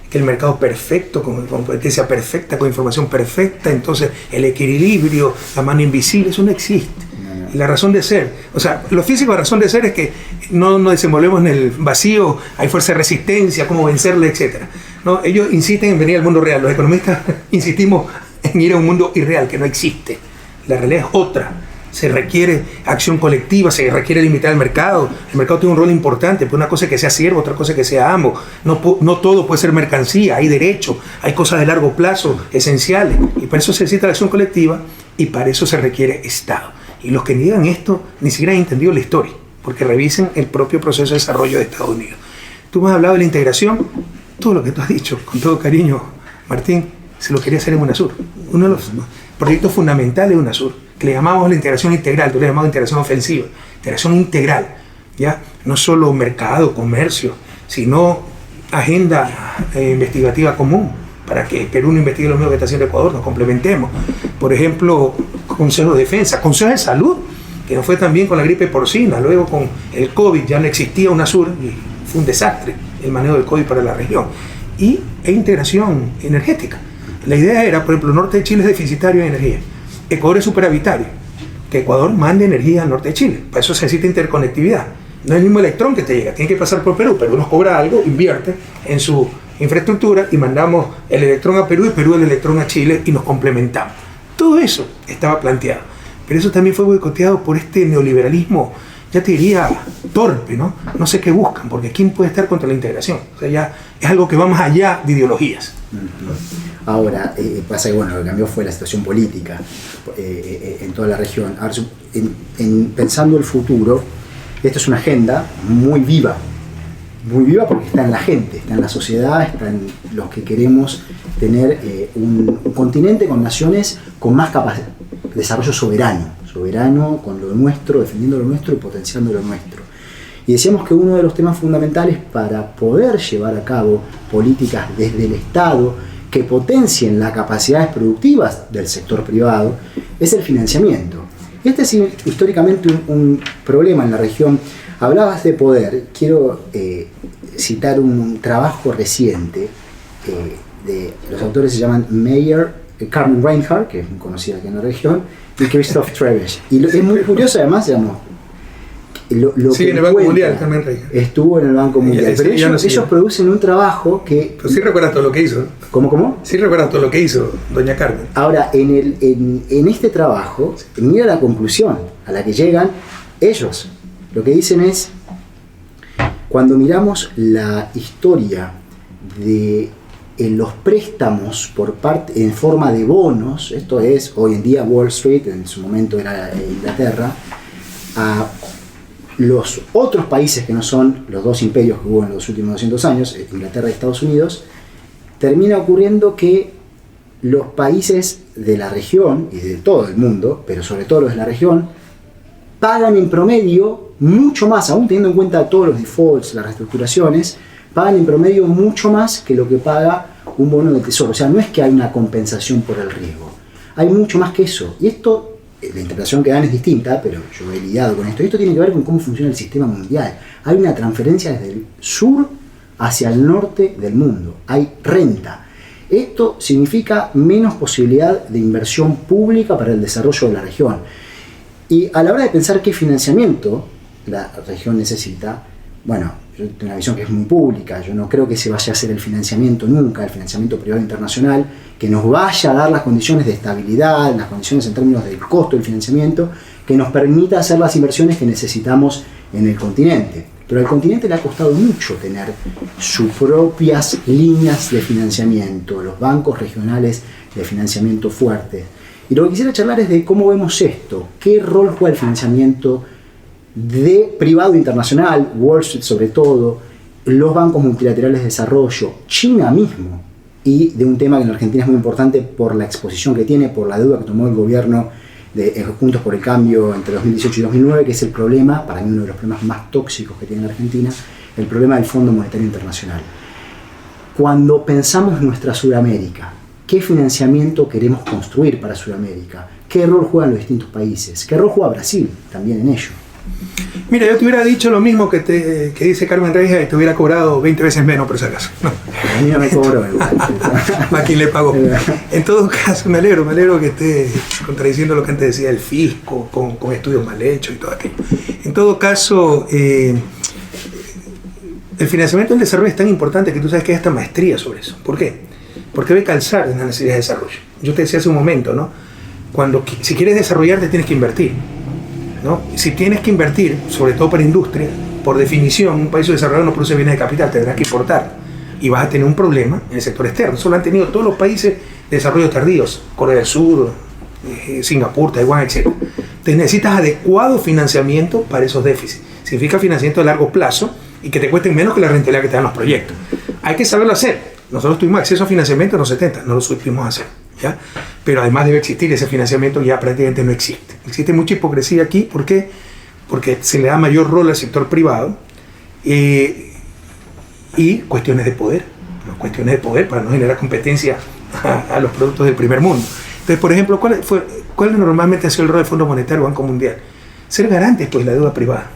Que el mercado perfecto, con competencia perfecta, con información perfecta, entonces el equilibrio, la mano invisible, eso no existe. Y la razón de ser, o sea, lo físico, la razón de ser es que no nos desenvolvemos en el vacío, hay fuerza de resistencia, cómo vencerle, etc. ¿No? Ellos insisten en venir al mundo real, los economistas insistimos en ir a un mundo irreal que no existe. La realidad es otra. Se requiere acción colectiva, se requiere limitar el mercado. El mercado tiene un rol importante, pero una cosa es que sea siervo, otra cosa es que sea amo. No todo puede ser mercancía, hay derechos, hay cosas de largo plazo esenciales. Y para eso se necesita la acción colectiva y para eso se requiere Estado. Y los que niegan esto ni siquiera han entendido la historia, porque revisen el propio proceso de desarrollo de Estados Unidos. Tú me has hablado de la integración, todo lo que tú has dicho, con todo cariño, Martín, se lo quería hacer en UNASUR. Uno de los proyectos fundamentales de UNASUR, que le llamamos la integración integral, tú le llamamos integración ofensiva, integración integral, ¿ya? No solo mercado, comercio, sino agenda investigativa común, para que Perú no investigue lo mismo que está haciendo Ecuador, nos complementemos. Por ejemplo, Consejo de Defensa, Consejo de Salud, que nos fue también con la gripe porcina, luego con el COVID ya no existía UNASUR y fue un desastre el manejo del COVID para la región. E integración energética. La idea era, por ejemplo, el norte de Chile es deficitario en energía, Ecuador es superavitario, que Ecuador mande energía al norte de Chile, para eso se necesita interconectividad. No es el mismo electrón que te llega, tiene que pasar por Perú, Perú nos cobra algo, invierte en su infraestructura y mandamos el electrón a Perú y Perú el electrón a Chile y nos complementamos. Todo eso estaba planteado, pero eso también fue boicoteado por este neoliberalismo, ya te diría, torpe, ¿no? No sé qué buscan, porque ¿quién puede estar contra la integración? O sea, ya es algo que va más allá de ideologías. Ahora, pasa que bueno, lo que cambió fue la situación política en toda la región. Ahora, pensando el futuro, esto es una agenda muy viva porque está en la gente, está en la sociedad, está en los que queremos tener un continente con naciones con más capacidad, desarrollo soberano con lo nuestro, defendiendo lo nuestro y potenciando lo nuestro. Y decíamos que uno de los temas fundamentales para poder llevar a cabo políticas desde el Estado que potencien las capacidades productivas del sector privado, es el financiamiento. Este es históricamente un problema en la región. Hablabas de poder, quiero citar un trabajo reciente de los autores se llaman Carmen Reinhardt, que es muy conocida aquí en la región, y Christoph Trebesch. Y es muy curioso además, digamos, sí, que en el Banco Mundial también, Reinhardt. Estuvo en el Banco Mundial. Pero ellos producen un trabajo que... Pero sí recuerdas todo lo que hizo. ¿Cómo? Sí recuerdas todo lo que hizo doña Carmen. Ahora, en este trabajo, mira la conclusión a la que llegan ellos. Lo que dicen es, cuando miramos la historia de los préstamos por parte en forma de bonos, esto es hoy en día Wall Street, en su momento era Inglaterra, a los otros países que no son los dos imperios que hubo en los últimos 200 años, Inglaterra y Estados Unidos, termina ocurriendo que los países de la región y de todo el mundo, pero sobre todo los de la región, pagan en promedio mucho más, aún teniendo en cuenta todos los defaults, las reestructuraciones, pagan en promedio mucho más que lo que paga un bono de tesoro. O sea, no es que hay una compensación por el riesgo, hay mucho más que eso. Y esto, la interpretación que dan es distinta, pero yo he lidiado con esto. Esto tiene que ver con cómo funciona el sistema mundial. Hay una transferencia desde el sur hacia el norte del mundo. Hay renta. Esto significa menos posibilidad de inversión pública para el desarrollo de la región. Y a la hora de pensar qué financiamiento la región necesita, bueno, yo tengo una visión que es muy pública. Yo no creo que se vaya a hacer el financiamiento nunca, el financiamiento privado internacional, que nos vaya a dar las condiciones de estabilidad, las condiciones en términos del costo del financiamiento, que nos permita hacer las inversiones que necesitamos en el continente. Pero al continente le ha costado mucho tener sus propias líneas de financiamiento, los bancos regionales de financiamiento fuertes. Y lo que quisiera charlar es de cómo vemos esto, qué rol juega el financiamiento de privado internacional, Wall Street sobre todo, los bancos multilaterales de desarrollo, China mismo, y de un tema que en Argentina es muy importante por la exposición que tiene, por la deuda que tomó el gobierno de Juntos por el Cambio entre 2018 y 2009, que es el problema, para mí uno de los problemas más tóxicos que tiene la Argentina, el problema del Fondo Monetario Internacional. Cuando pensamos en nuestra Sudamérica, ¿qué financiamiento queremos construir para Sudamérica? ¿Qué rol juegan los distintos países? ¿Qué rol juega Brasil también en ello? Mira, yo te hubiera dicho lo mismo que dice Carmen Reyes y te hubiera cobrado 20 veces menos por si acaso. No. A mí no me cobró igual. ¿A quién le pagó? En todo caso, me alegro que esté contradiciendo lo que antes decía el fisco, con estudios mal hechos y todo aquello. En todo caso, el financiamiento del desarrollo es tan importante que tú sabes que hay esta maestría sobre eso. ¿Por qué? Porque debe calzar en la necesidad de desarrollo. Yo te decía hace un momento, ¿no? Si quieres desarrollarte tienes que invertir, ¿no? Si tienes que invertir, sobre todo para industria, por definición, un país desarrollado no produce bienes de capital, tendrás que importar y vas a tener un problema en el sector externo. Eso lo han tenido todos los países de desarrollo tardíos, Corea del Sur, Singapur, Taiwán, etc. Te necesitas adecuado financiamiento para esos déficits. Significa financiamiento a largo plazo y que te cuesten menos que la rentabilidad que te dan los proyectos. Hay que saberlo hacer. Nosotros tuvimos acceso a financiamiento en los 70, no lo supimos hacer, ¿ya? Pero además debe existir ese financiamiento, ya prácticamente no existe. Existe mucha hipocresía aquí, ¿por qué? Porque se le da mayor rol al sector privado y cuestiones de poder, ¿no? Cuestiones de poder para no generar competencia a los productos del primer mundo. Entonces, por ejemplo, ¿cuál normalmente ha sido el rol del Fondo Monetario Banco Mundial? Ser garantes, pues, de la deuda privada,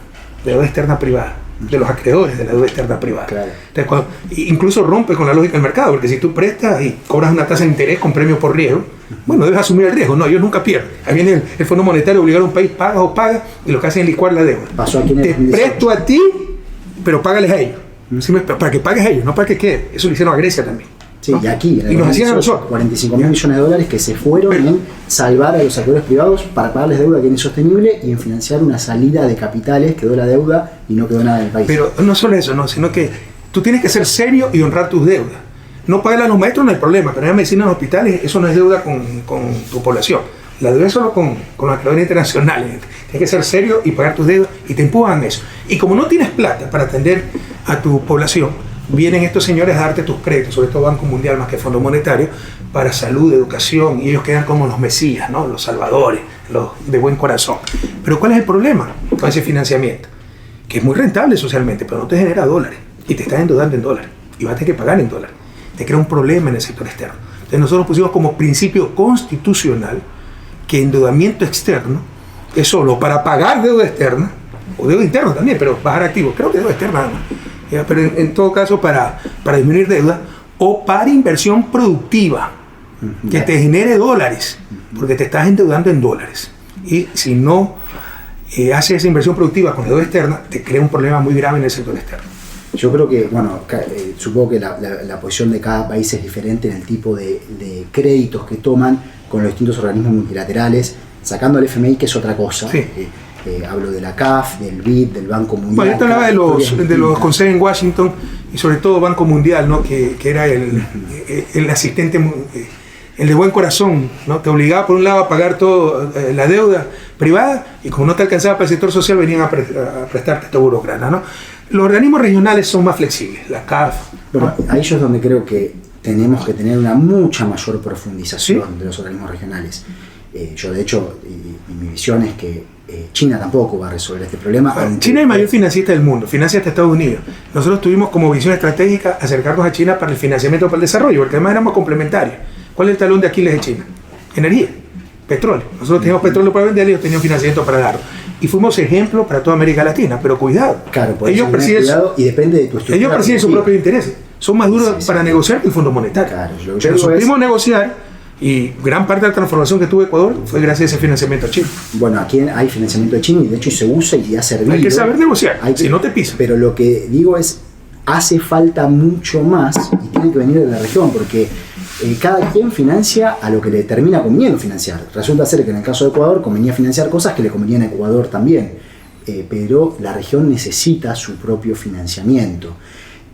de la deuda externa privada, de los acreedores de la deuda externa privada. Claro. Entonces, incluso rompe con la lógica del mercado, porque si tú prestas y cobras una tasa de interés con premio por riesgo, bueno, debes asumir el riesgo. No, ellos nunca pierden. Ahí viene el Fondo Monetario a obligar a un país, paga o paga, y lo que hacen es licuar la deuda. Pasó aquí en Te presto a ti, pero págales a ellos. ¿Sí? Para que pagues a ellos, no para que quede. Eso lo hicieron a Grecia también. Sí, ¿no? y aquí, y nos hacían a nosotros 45.000 millones de dólares que se fueron en salvar a los acreedores privados para pagarles deuda que era insostenible y en financiar una salida de capitales, quedó la deuda y no quedó nada en el país. Pero no solo eso, no, sino que tú tienes que ser serio y honrar tus deudas. No pagarle a los maestros no hay problema, pero en medicina en los hospitales eso no es deuda con tu población. La deuda es solo con los acreedores internacionales. Tienes que ser serio y pagar tus deudas y te empujan eso. Y como no tienes plata para atender a tu población, vienen estos señores a darte tus créditos, sobre todo Banco Mundial más que Fondo Monetario, para salud, educación, y ellos quedan como los mesías, ¿no? Los salvadores, los de buen corazón. Pero ¿cuál es el problema con ese financiamiento? Que es muy rentable socialmente, pero no te genera dólares, y te estás endeudando en dólares, y vas a tener que pagar en dólares. te crea un problema en el sector externo. Entonces nosotros pusimos como principio constitucional que endeudamiento externo es solo para pagar deuda externa, o deuda interna también, pero bajar activos, creo que deuda externa, ¿ya? Pero en todo caso para disminuir deuda, o para inversión productiva, que te genere dólares, porque te estás endeudando en dólares. Y si no haces esa inversión productiva con deuda externa, te crea un problema muy grave en el sector externo. Yo creo que, bueno, supongo que la posición de cada país es diferente en el tipo de créditos que toman con los distintos organismos multilaterales, sacando al FMI, que es otra cosa. Sí. Hablo de la CAF, del BID, del Banco Mundial. Bueno, yo hablaba de los consejos en Washington y sobre todo Banco Mundial, ¿no? que era el asistente, el de buen corazón, ¿no? Te obligaba por un lado a pagar toda la deuda privada y como no te alcanzaba para el sector social venían a prestarte esta burocracia, ¿no? Los organismos regionales son más flexibles, la CAF. Bueno, ahí es donde creo que tenemos que tener una mucha mayor profundización, ¿sí?, de los organismos regionales. Yo de hecho, y mi visión es que China tampoco va a resolver este problema. China es el mayor financista del mundo, financia hasta Estados Unidos. Nosotros tuvimos como visión estratégica acercarnos a China para el financiamiento para el desarrollo, porque además éramos complementarios. ¿Cuál es el talón de Aquiles de China? Energía, petróleo. Nosotros teníamos petróleo para vender y ellos tenían financiamiento para darlo. Y fuimos ejemplo para toda América Latina, pero cuidado. Claro, ellos persiguen, y depende de tu estructura. Ellos persiguen sus propios intereses. Son más duros para negociar que el Fondo Monetario. Claro, pero supimos negociar y gran parte de la transformación que tuvo Ecuador fue gracias a ese financiamiento chino. Bueno, aquí hay financiamiento de China y de hecho se usa y ha servido. Hay que saber negociar, si no te pisan. Pero lo que digo es, hace falta mucho más y tiene que venir de la región porque cada quien financia a lo que le termina conveniendo financiar. Resulta ser que en el caso de Ecuador convenía financiar cosas que le convenían a Ecuador también, pero la región necesita su propio financiamiento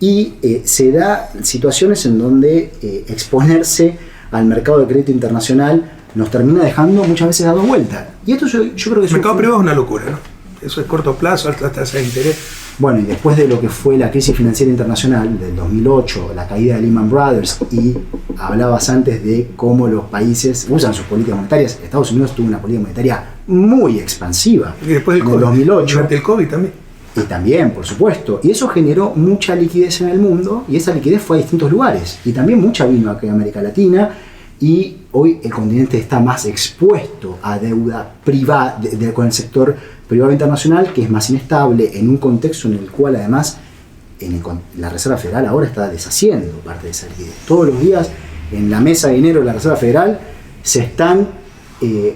y se da situaciones en donde exponerse al mercado de crédito internacional nos termina dejando muchas veces dado vuelta. Y esto yo creo que el mercado privado es una locura, ¿no? Eso es corto plazo, alta tasa de interés. Bueno, y después de lo que fue la crisis financiera internacional del 2008, la caída de Lehman Brothers, y hablabas antes de cómo los países usan sus políticas monetarias. Estados Unidos tuvo una política monetaria muy expansiva. Y después del COVID, 2008. Durante el COVID también. Y también, por supuesto. Y eso generó mucha liquidez en el mundo, y esa liquidez fue a distintos lugares. Y también mucha vino aquí a América Latina, y hoy el continente está más expuesto a deuda privada con el sector privado internacional, que es más inestable en un contexto en el cual además la Reserva Federal ahora está deshaciendo parte de esa liquidez. Todos los días en la mesa de dinero de la Reserva Federal se están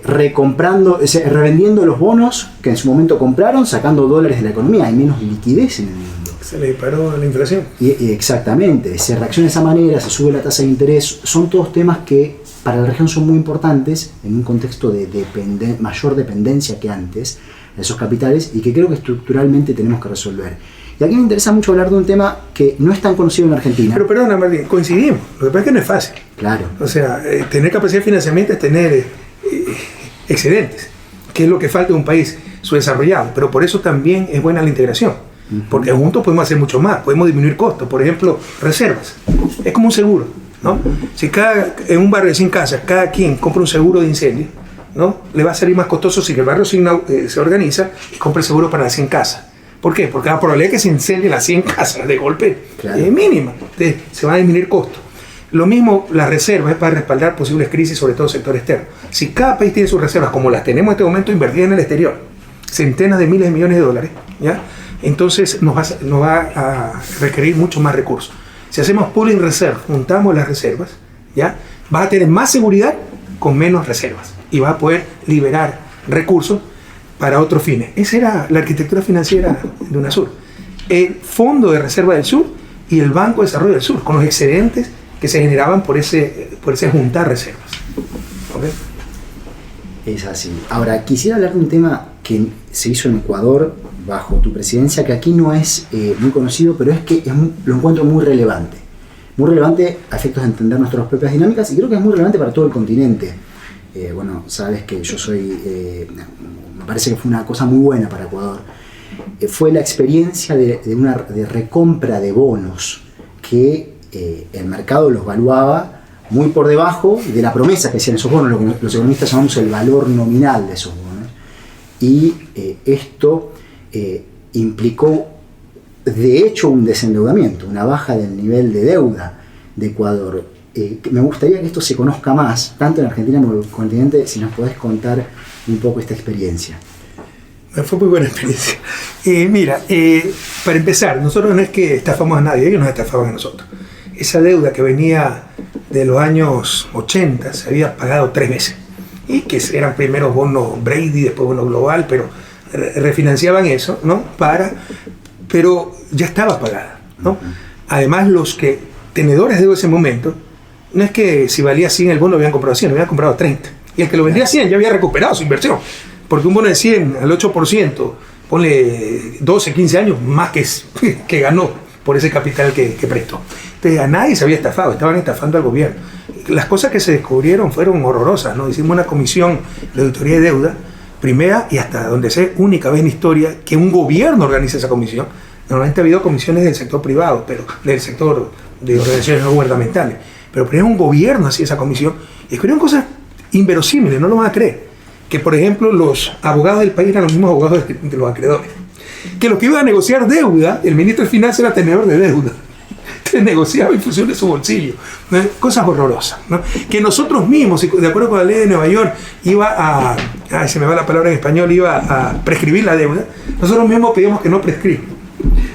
revendiendo los bonos que en su momento compraron, sacando dólares de la economía. Hay menos liquidez en el mundo. Se le disparó la inflación. Y exactamente, se reacciona de esa manera, se sube la tasa de interés. Son todos temas que para la región son muy importantes en un contexto de mayor dependencia que antes de esos capitales y que creo que estructuralmente tenemos que resolver. Y aquí me interesa mucho hablar de un tema que no es tan conocido en Argentina. Pero perdona, Martín, coincidimos. Lo que pasa es que no es fácil. Claro. O sea, tener capacidad de financiamiento es tener excedentes, que es lo que falta en un país subdesarrollado. Pero por eso también es buena la integración. Porque juntos podemos hacer mucho más, podemos disminuir costos. Por ejemplo, reservas. Es como un seguro, ¿no? Si en un barrio de 100 casas, cada quien compra un seguro de incendio, ¿no? Le va a salir más costoso si el barrio se organiza y compra el seguro para las 100 casas. ¿Por qué? Porque la probabilidad de que se incendien las 100 casas de golpe es mínima. Entonces, se va a disminuir costo. Lo mismo, las reservas es para respaldar posibles crisis, sobre todo el sector externo. Si cada país tiene sus reservas, como las tenemos en este momento, invertidas en el exterior, centenas de miles de millones de dólares, ¿ya? Entonces nos va a requerir mucho más recursos. Si hacemos pooling reserve, juntamos las reservas, ¿ya? Vas a tener más seguridad con menos reservas y vas a poder liberar recursos para otros fines. Esa era la arquitectura financiera de UNASUR. El Fondo de Reserva del Sur y el Banco de Desarrollo del Sur, con los excedentes que se generaban por ese juntar reservas. ¿Okay? Es así. Ahora, quisiera hablar de un tema que se hizo en Ecuador bajo tu presidencia, que aquí no es muy conocido, pero es que lo encuentro muy relevante. Muy relevante a efectos de entender nuestras propias dinámicas y creo que es muy relevante para todo el continente. Bueno, sabes que yo me parece que fue una cosa muy buena para Ecuador. Fue la experiencia de recompra de bonos que el mercado los valuaba muy por debajo de la promesa que hacían esos bonos, lo que los economistas llamamos el valor nominal de esos bonos. Y esto implicó, de hecho, un desendeudamiento, una baja del nivel de deuda de Ecuador. Me gustaría que esto se conozca más, tanto en Argentina como en el continente, si nos podés contar un poco esta experiencia. Fue muy buena experiencia. Mira, para empezar, nosotros no es que estafamos a nadie, ellos nos estafaban a nosotros. Esa deuda que venía de los años 80 se había pagado 3 veces. Y que eran primero bonos Brady, después bonos Global, pero refinanciaban eso, ¿no? Pero ya estaba pagada, ¿no? Además, los tenedores de deuda en ese momento, no es que si valía 100 el bono lo habían comprado 100, lo habían comprado 30. Y el que lo vendía 100 ya había recuperado su inversión. Porque un bono de 100 al 8%, ponle 12, 15 años, más que ganó por ese capital que prestó. Entonces a nadie se había estafado, estaban estafando al gobierno. Las cosas que se descubrieron fueron horrorosas, ¿no? Hicimos una comisión de auditoría de deuda, primera y hasta donde sé, única vez en historia que un gobierno organiza esa comisión. Normalmente ha habido comisiones del sector privado, pero del sector de organizaciones no gubernamentales. Pero primero un gobierno hacía esa comisión y descubrieron cosas inverosímiles, no lo van a creer. Que, por ejemplo, los abogados del país eran los mismos abogados de los acreedores. Que los que iban a negociar deuda, el ministro de Finanzas era tenedor de deuda. Entonces negociaba en función de su bolsillo. ¿No? Cosas horrorosas, ¿no? Que nosotros mismos, de acuerdo con la ley de Nueva York, se me va la palabra en español, iba a prescribir la deuda. Nosotros mismos pedíamos que no prescriba.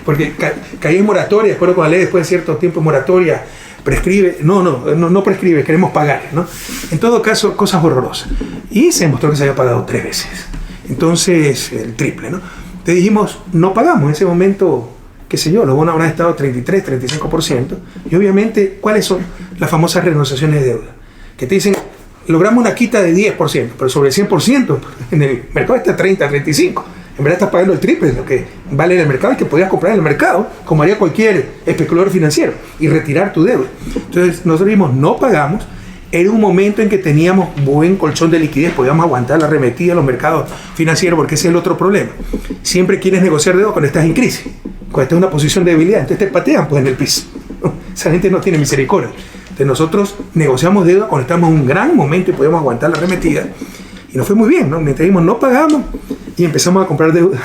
Porque caía en moratoria, de acuerdo con la ley, después de cierto tiempo de moratoria, prescribe, no prescribe, queremos pagar, ¿no? En todo caso, cosas horrorosas. Y se demostró que se había pagado 3 veces. Entonces, el triple, ¿no? Entonces dijimos, no pagamos. En ese momento, qué sé yo, los bonos habrán estado 33, 35%. Y obviamente, ¿cuáles son las famosas renegociaciones de deuda? Que te dicen, logramos una quita de 10%, pero sobre el 100%, en el mercado está 30, 35%. En verdad estás pagando el triple de lo que vale en el mercado y que podías comprar en el mercado, como haría cualquier especulador financiero, y retirar tu deuda. Entonces nosotros dijimos, no pagamos. Era un momento en que teníamos buen colchón de liquidez, podíamos aguantar la arremetida de los mercados financieros, porque ese es el otro problema. Siempre quieres negociar deuda cuando estás en crisis, cuando estás en una posición de debilidad, entonces te patean pues en el piso. Esa gente no tiene misericordia. Entonces nosotros negociamos deuda cuando estamos en un gran momento y podíamos aguantar la arremetida. Y nos fue muy bien, ¿no? Mientras dijimos, no pagamos, y empezamos a comprar deuda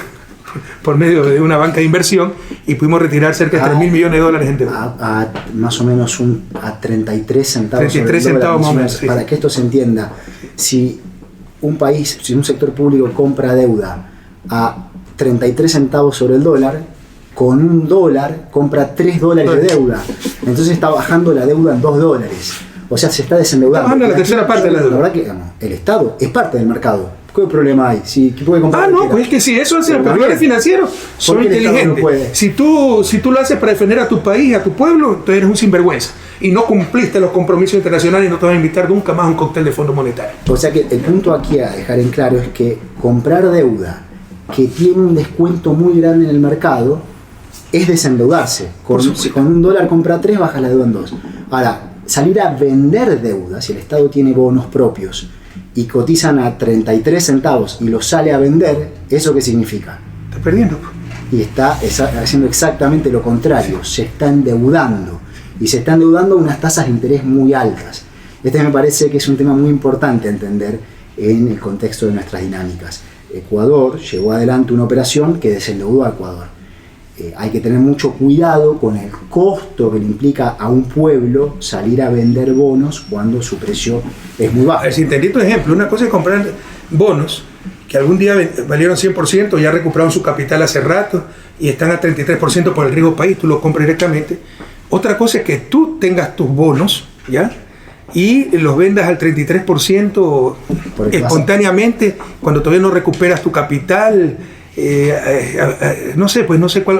por medio de una banca de inversión y pudimos retirar cerca de $3.000 millones en deuda. Más o menos a 33 centavos. 33 centavos más o menos. Sí. Para que esto se entienda, si un sector público compra deuda a 33 centavos sobre el dólar, con $1 compra $3 de deuda. Entonces está bajando la deuda en $2. O sea, se está desendeudando. Está bajando la tercera parte de la deuda. La verdad que el Estado es parte del mercado. ¿Qué problema hay? ¿Qué puede comprar? Pues es que sí, eso hace los especuladores financieros son inteligentes. Si tú lo haces para defender a tu país, a tu pueblo, entonces eres un sinvergüenza. Y no cumpliste los compromisos internacionales y no te van a invitar nunca más a un cóctel de Fondo Monetario. O sea que el punto aquí a dejar en claro es que comprar deuda que tiene un descuento muy grande en el mercado es desendeudarse. Con $1 compra 3, baja la deuda en 2. Ahora, salir a vender deuda, si el Estado tiene bonos propios y cotizan a 33 centavos y los sale a vender, ¿eso qué significa? Está perdiendo. Y está haciendo exactamente lo contrario, se está endeudando. Y se está endeudando a unas tasas de interés muy altas. Este me parece que es un tema muy importante a entender en el contexto de nuestras dinámicas. Ecuador llevó adelante una operación que desendeudó a Ecuador. Hay que tener mucho cuidado con el costo que le implica a un pueblo salir a vender bonos cuando su precio es muy bajo. Si entendí tu ejemplo, una cosa es comprar bonos que algún día valieron 100%, ya recuperaron su capital hace rato y están a 33% por el riesgo país, tú lo compras directamente. Otra cosa es que tú tengas tus bonos, ¿ya? Y los vendas al 33% espontáneamente cuando todavía no recuperas tu capital. No sé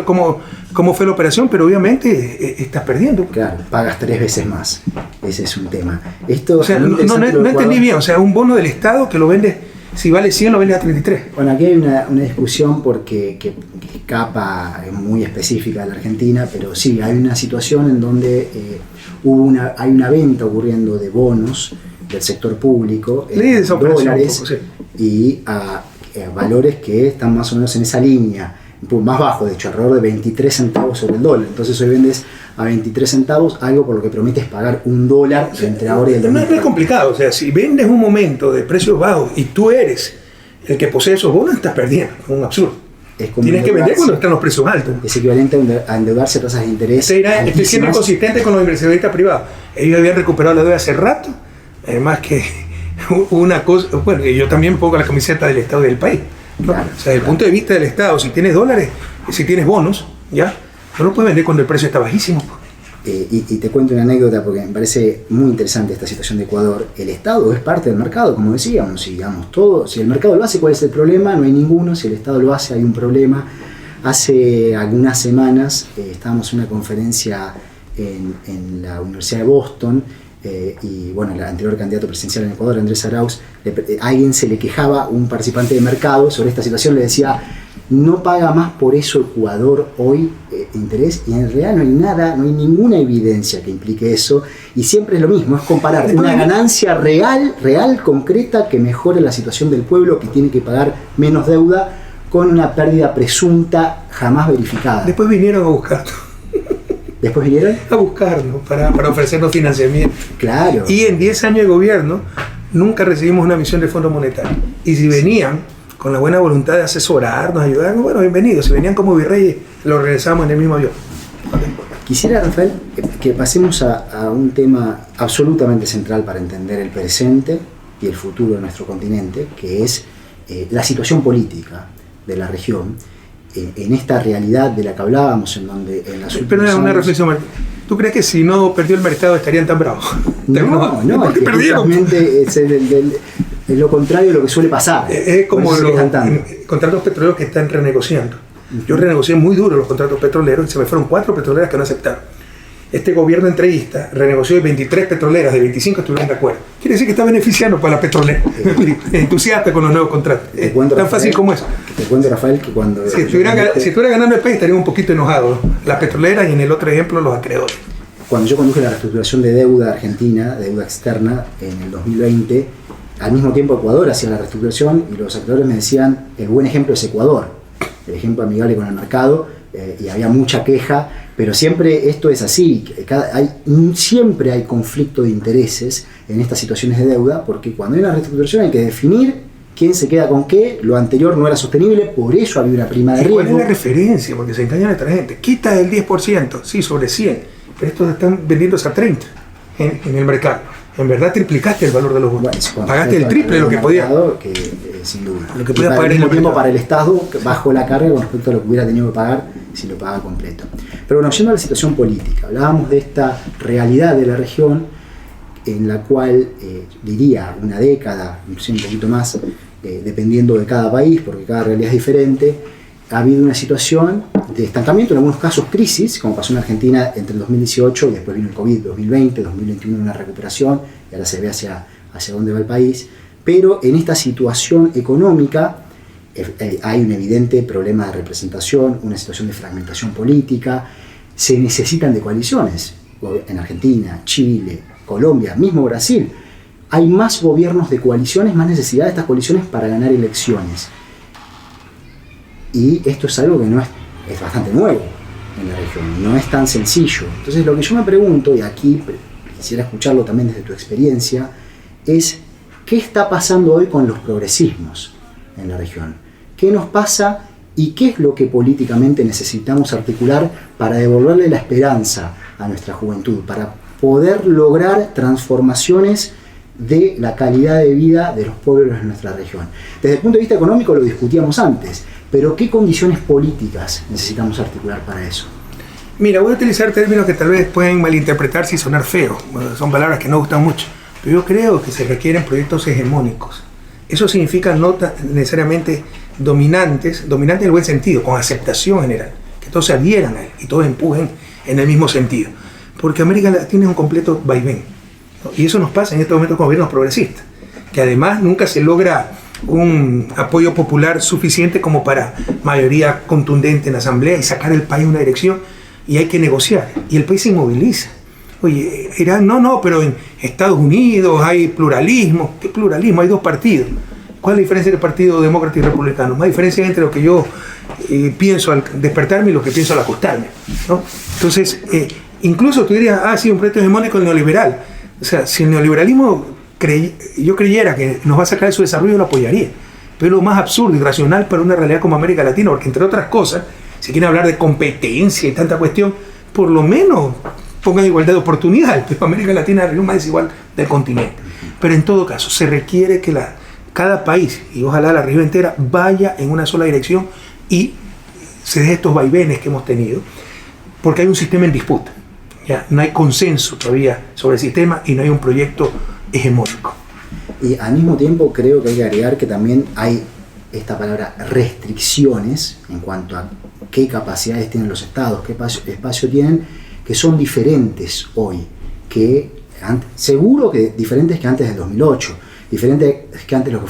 cómo fue la operación, pero obviamente estás perdiendo. Claro, pagas 3 veces más. Ese es un tema. No entendí bien. O sea, un bono del Estado que lo vendes, si vale 100, lo vendes a 33. Bueno, aquí hay una discusión porque que escapa, es muy específica de la Argentina, pero sí, hay una situación en donde hay una venta ocurriendo de bonos del sector público en dólares y a valores que están más o menos en esa línea, más bajo, de hecho, alrededor de 23 centavos sobre el dólar. Entonces hoy vendes a 23 centavos algo por lo que prometes pagar $1 entre ahora y el 2030. No es complicado, o sea, si vendes un momento de precios bajos y tú eres el que posee esos bonos, estás perdiendo, es un absurdo. Es como tienes que vender cuando están los precios altos. Es equivalente a endeudarse a tasas de interés. Estoy siendo consistente con los inversionistas privados. Ellos habían recuperado la deuda hace rato. Además que una cosa, bueno, yo también pongo la camiseta del Estado y del país, ¿no? Claro, o sea, desde el punto de vista del Estado, si tienes dólares, si tienes bonos, ya, no lo puedes vender cuando el precio está bajísimo. Y te cuento una anécdota porque me parece muy interesante esta situación de Ecuador. El Estado es parte del mercado, como decíamos, si el mercado lo hace, ¿cuál es el problema? No hay ninguno. Si el Estado lo hace, hay un problema. Hace algunas semanas estábamos en una conferencia en la Universidad de Boston. Y bueno, el anterior candidato presidencial en Ecuador, Andrés Arauz, alguien se le quejaba, un participante de mercado, sobre esta situación, le decía, no paga más por eso Ecuador hoy interés, y en realidad no hay nada, no hay ninguna evidencia que implique eso, y siempre es lo mismo, es comparar una ganancia real, concreta, que mejore la situación del pueblo, que tiene que pagar menos deuda, con una pérdida presunta jamás verificada. Después vinieron a buscarnos. ¿Después vinieron? A buscarnos para ofrecernos financiamiento. Claro. Y en 10 años de gobierno nunca recibimos una misión de Fondo Monetario. Y si venían con la buena voluntad de asesorarnos, ayudarnos, bueno, bienvenidos. Si venían como virreyes, los regresamos en el mismo avión. Okay. Quisiera, Rafael, que pasemos a un tema absolutamente central para entender el presente y el futuro de nuestro continente, que es la situación política de la región. En esta realidad de la que hablábamos, en donde en las últimas años... una reflexión, Martín. ¿Tú crees que si no perdió el mercado estarían tan bravos? No, porque es perdieron. Es lo contrario de lo que suele pasar. Es como los contratos petroleros que están renegociando. Yo renegocié muy duro los contratos petroleros y se me fueron 4 petroleras que no aceptaron. Este gobierno entreguista renegoció de 23 petroleras, de 25 estuvieron de acuerdo. Quiere decir que está beneficiando para la petrolera. Entusiasta con los nuevos contratos. Tan fácil como eso. Te cuento, Rafael, que cuando... Si estuviera ganando el país estaría un poquito enojado. Las petroleras y en el otro ejemplo los acreedores. Cuando yo conduje la reestructuración de deuda argentina, deuda externa, en el 2020, al mismo tiempo Ecuador hacía la reestructuración y los acreedores me decían, el buen ejemplo es Ecuador, el ejemplo amigable con el mercado, y había mucha queja, pero siempre esto es así, siempre hay conflicto de intereses en estas situaciones de deuda, porque cuando hay una reestructuración hay que definir quién se queda con qué, lo anterior no era sostenible, por eso había una prima de riesgo. ¿Cuál es la referencia? Porque se engañan a esta gente. Quita el 10%, sí, sobre 100, pero estos están vendiéndose a 30 en el mercado. En verdad triplicaste el valor de los bonos. Bueno, pagaste el triple de lo que podía. Sin duda. Lo que podía pagar al en mismo el tiempo mercado. Para el Estado bajó la carga con respecto a lo que hubiera tenido que pagar si lo paga completo. Pero bueno, yendo a la situación política, hablábamos de esta realidad de la región en la cual, diría, una década, un poquito más, dependiendo de cada país, porque cada realidad es diferente, ha habido una situación de estancamiento, en algunos casos crisis, como pasó en Argentina entre el 2018 y después vino el COVID, 2020, 2021 una recuperación, y ahora se ve hacia dónde va el país, pero en esta situación económica hay un evidente problema de representación, una situación de fragmentación política, se necesitan de coaliciones, en Argentina, Chile, Colombia, mismo Brasil, hay más gobiernos de coaliciones, más necesidad de estas coaliciones para ganar elecciones. Y esto es algo que es bastante nuevo en la región, no es tan sencillo. Entonces lo que yo me pregunto, y aquí quisiera escucharlo también desde tu experiencia, es ¿qué está pasando hoy con los progresismos en la región? ¿Qué nos pasa y qué es lo que políticamente necesitamos articular para devolverle la esperanza a nuestra juventud, para poder lograr transformaciones de la calidad de vida de los pueblos de nuestra región? Desde el punto de vista económico lo discutíamos antes, pero ¿qué condiciones políticas necesitamos articular para eso? Mira, voy a utilizar términos que tal vez pueden malinterpretarse y sonar feos. Bueno, son palabras que no gustan mucho. Pero yo creo que se requieren proyectos hegemónicos. Eso significa no necesariamente dominantes en el buen sentido, con aceptación general. Que todos se adhieran a él y todos empujen en el mismo sentido. Porque América Latina es un completo vaivén, ¿no? Y eso nos pasa en estos momentos con gobiernos progresistas, que además nunca se logra un apoyo popular suficiente como para mayoría contundente en la asamblea y sacar el país en una dirección, y hay que negociar y el país se inmoviliza. Oye, Irán, no, pero en Estados Unidos hay pluralismo. ¿Qué pluralismo? Hay 2 partidos. ¿Cuál es la diferencia entre el Partido Demócrata y Republicano? Más diferencia entre lo que yo pienso al despertarme y lo que pienso al acostarme, ¿no? Entonces, incluso tú dirías, sí, un proyecto hegemónico el neoliberal. O sea, si el neoliberalismo yo creyera que nos va a sacar de su desarrollo, lo apoyaría. pero es lo más absurdo y irracional para una realidad como América Latina, porque entre otras cosas, si quieren hablar de competencia y tanta cuestión, por lo menos pongan igualdad de oportunidad. América Latina es la región más desigual del continente. Pero en todo caso, se requiere que cada país, y ojalá la región entera, vaya en una sola dirección y se deje estos vaivenes que hemos tenido, porque hay un sistema en disputa. ¿Ya? No hay consenso todavía sobre el sistema y no hay un proyecto hegemónico. Y al mismo tiempo creo que hay que agregar que también hay esta palabra restricciones en cuanto a qué capacidades tienen los estados, qué espacio tienen, que son diferentes hoy, que seguro que diferentes que antes del 2008, diferentes que antes de lo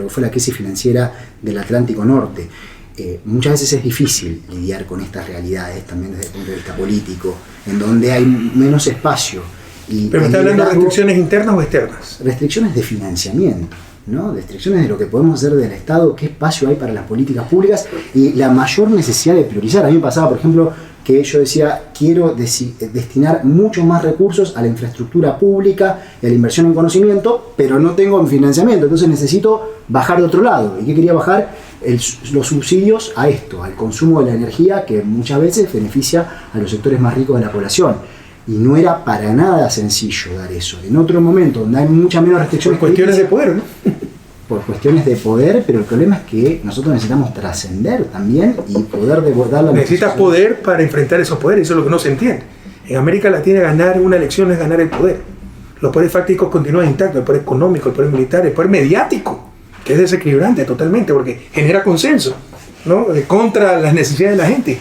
que fue la crisis financiera del Atlántico Norte. Muchas veces es difícil lidiar con estas realidades también desde el punto de vista político, en donde hay menos espacio. ¿Pero me está hablando de restricciones internas o externas? Restricciones de financiamiento, ¿no? Restricciones de lo que podemos hacer del Estado, qué espacio hay para las políticas públicas y la mayor necesidad de priorizar. A mí me pasaba, por ejemplo, que yo decía, quiero destinar muchos más recursos a la infraestructura pública y a la inversión en conocimiento, pero no tengo financiamiento, entonces necesito bajar de otro lado. ¿Y qué quería bajar? Los subsidios a esto, al consumo de la energía, que muchas veces beneficia a los sectores más ricos de la población. Y no era para nada sencillo dar eso. En otro momento, donde hay muchas menos restricciones... Por cuestiones de poder, ¿no? Por cuestiones de poder, pero el problema es que nosotros necesitamos trascender también y poder desbordar la... Necesitas poder para enfrentar esos poderes, eso es lo que no se entiende. En América Latina ganar una elección es ganar el poder. Los poderes fácticos continúan intactos, el poder económico, el poder militar, el poder mediático, que es desequilibrante totalmente porque genera consenso, ¿no? Contra las necesidades de la gente.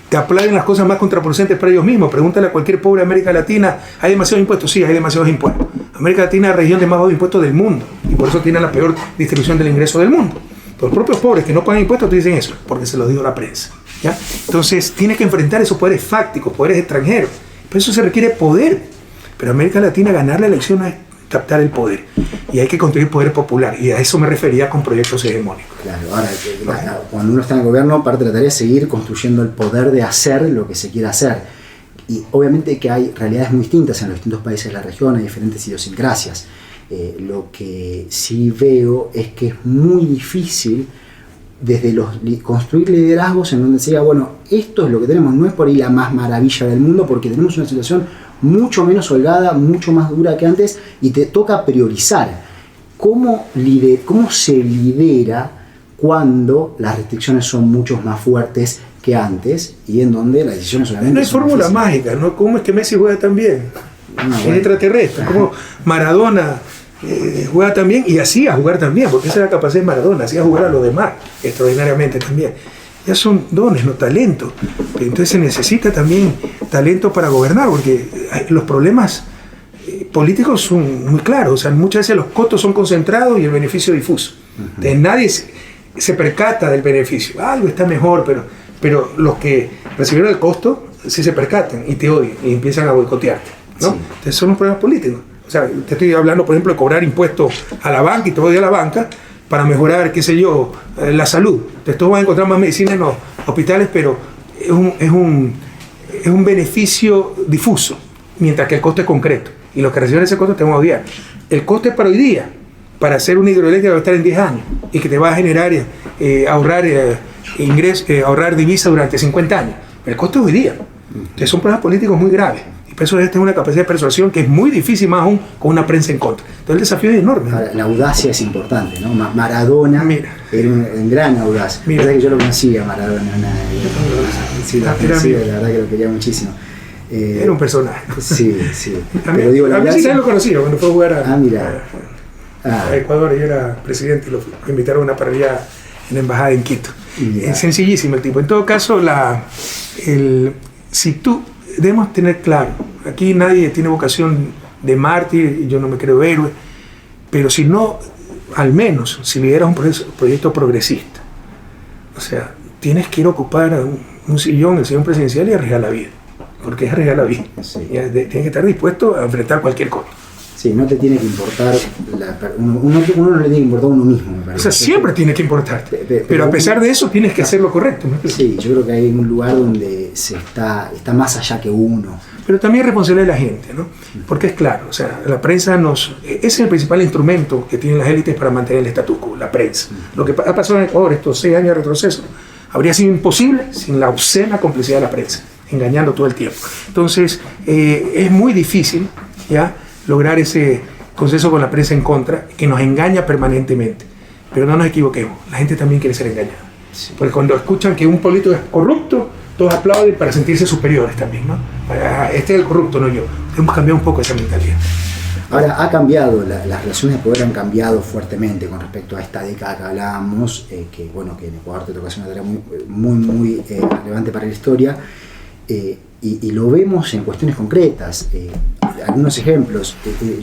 Te aplauden las cosas más contraproducentes para ellos mismos. Pregúntale a cualquier pobre de América Latina, ¿hay demasiados impuestos? Sí, hay demasiados impuestos. América Latina es la región de más bajos impuestos del mundo y por eso tiene la peor distribución del ingreso del mundo. Los propios pobres que no pagan impuestos te dicen eso, porque se lo dijo la prensa, ¿ya? Entonces tienes que enfrentar esos poderes fácticos, poderes extranjeros. Por eso se requiere poder. Pero América Latina ganar la elección es captar el poder y hay que construir poder popular, y a eso me refería con proyectos hegemónicos. Claro, ahora cuando uno está en el gobierno, parte de la tarea es seguir construyendo el poder de hacer lo que se quiera hacer, y obviamente que hay realidades muy distintas en los distintos países de la región, hay diferentes idiosincrasias. Lo que sí veo es que es muy difícil desde construir liderazgos en donde se diga, bueno, esto es lo que tenemos, no es por ahí la más maravilla del mundo, porque tenemos una situación mucho menos holgada, mucho más dura que antes, y te toca priorizar. ¿Cómo se lidera cuando las restricciones son mucho más fuertes que antes y en donde las decisiones solamente no hay fórmula mágica, ¿no? ¿Cómo es que Messi juega tan bien? Es extraterrestre. ¿Cómo Maradona juega tan bien y hacía jugar también? Porque esa era la capacidad de Maradona, hacía jugar a los demás extraordinariamente también. Ya son dones, no talento. Entonces se necesita también talento para gobernar, porque los problemas políticos son muy claros. O sea, muchas veces los costos son concentrados y el beneficio difuso. Entonces nadie se percata del beneficio. Algo está mejor, pero los que recibieron el costo sí se percatan y te odian y empiezan a boicotearte, ¿no? Sí. Entonces son los problemas políticos. O sea, te estoy hablando, por ejemplo, de cobrar impuestos a la banca y te odia a la banca para mejorar, qué sé yo, la salud. Entonces vas a encontrar más medicina en los hospitales, pero es un beneficio difuso, mientras que el costo es concreto. Y los que reciben ese costo te van a odiar. El costo es para hoy día, para hacer una hidroeléctrica va a estar en 10 años y que te va a generar ahorrar divisa durante 50 años. Pero el costo es hoy día. Entonces son problemas políticos muy graves. Y por eso debes tener una capacidad de persuasión que es muy difícil, más aún con una prensa en contra. Entonces el desafío es enorme, ¿no? La audacia es importante, ¿no? Maradona era un gran audaz. La verdad que yo lo conocía, Maradona. La verdad que lo quería muchísimo. Era un personaje. Sí, sí. Pero digo, a mí sí lo conocía cuando fue a jugar a Ecuador. Yo era presidente y lo invitaron a una parrilla en la embajada en Quito. Es sencillísimo el tipo. En todo caso, si tú debemos tener claro, aquí nadie tiene vocación de mártir, yo no me creo héroe, pero si no, al menos si lideras un proyecto progresista, o sea, tienes que ir a ocupar un sillón, el sillón presidencial, y arriesgar la vida, porque es arriesgar la vida. Sí. Tienes que estar dispuesto a enfrentar cualquier cosa. Sí, no te tiene que importar, uno no le tiene que importar a uno mismo, me parece. O sea, siempre tiene que importarte, pero a pesar de eso tienes que hacer lo correcto, ¿no? Sí, yo creo que hay un lugar donde está más allá que uno. pero también es responsabilidad de la gente, ¿no? Porque es claro, o sea, la prensa es el principal instrumento que tienen las élites para mantener el status quo, la prensa. Lo que ha pasado en Ecuador, estos 6 años de retroceso, habría sido imposible sin la obscena complicidad de la prensa, engañando todo el tiempo. Entonces, es muy difícil ya lograr ese consenso con la prensa en contra, que nos engaña permanentemente. Pero no nos equivoquemos, la gente también quiere ser engañada. Sí. Porque cuando escuchan que un político es corrupto, todos aplauden para sentirse superiores también, ¿no? Este es el corrupto, no yo. Hemos cambiado un poco esa mentalidad. Ahora, ha cambiado, las relaciones de poder han cambiado fuertemente con respecto a esta década que hablábamos, que en Ecuador te toca hacer una tarea muy relevante para la historia, y lo vemos en cuestiones concretas. Algunos ejemplos.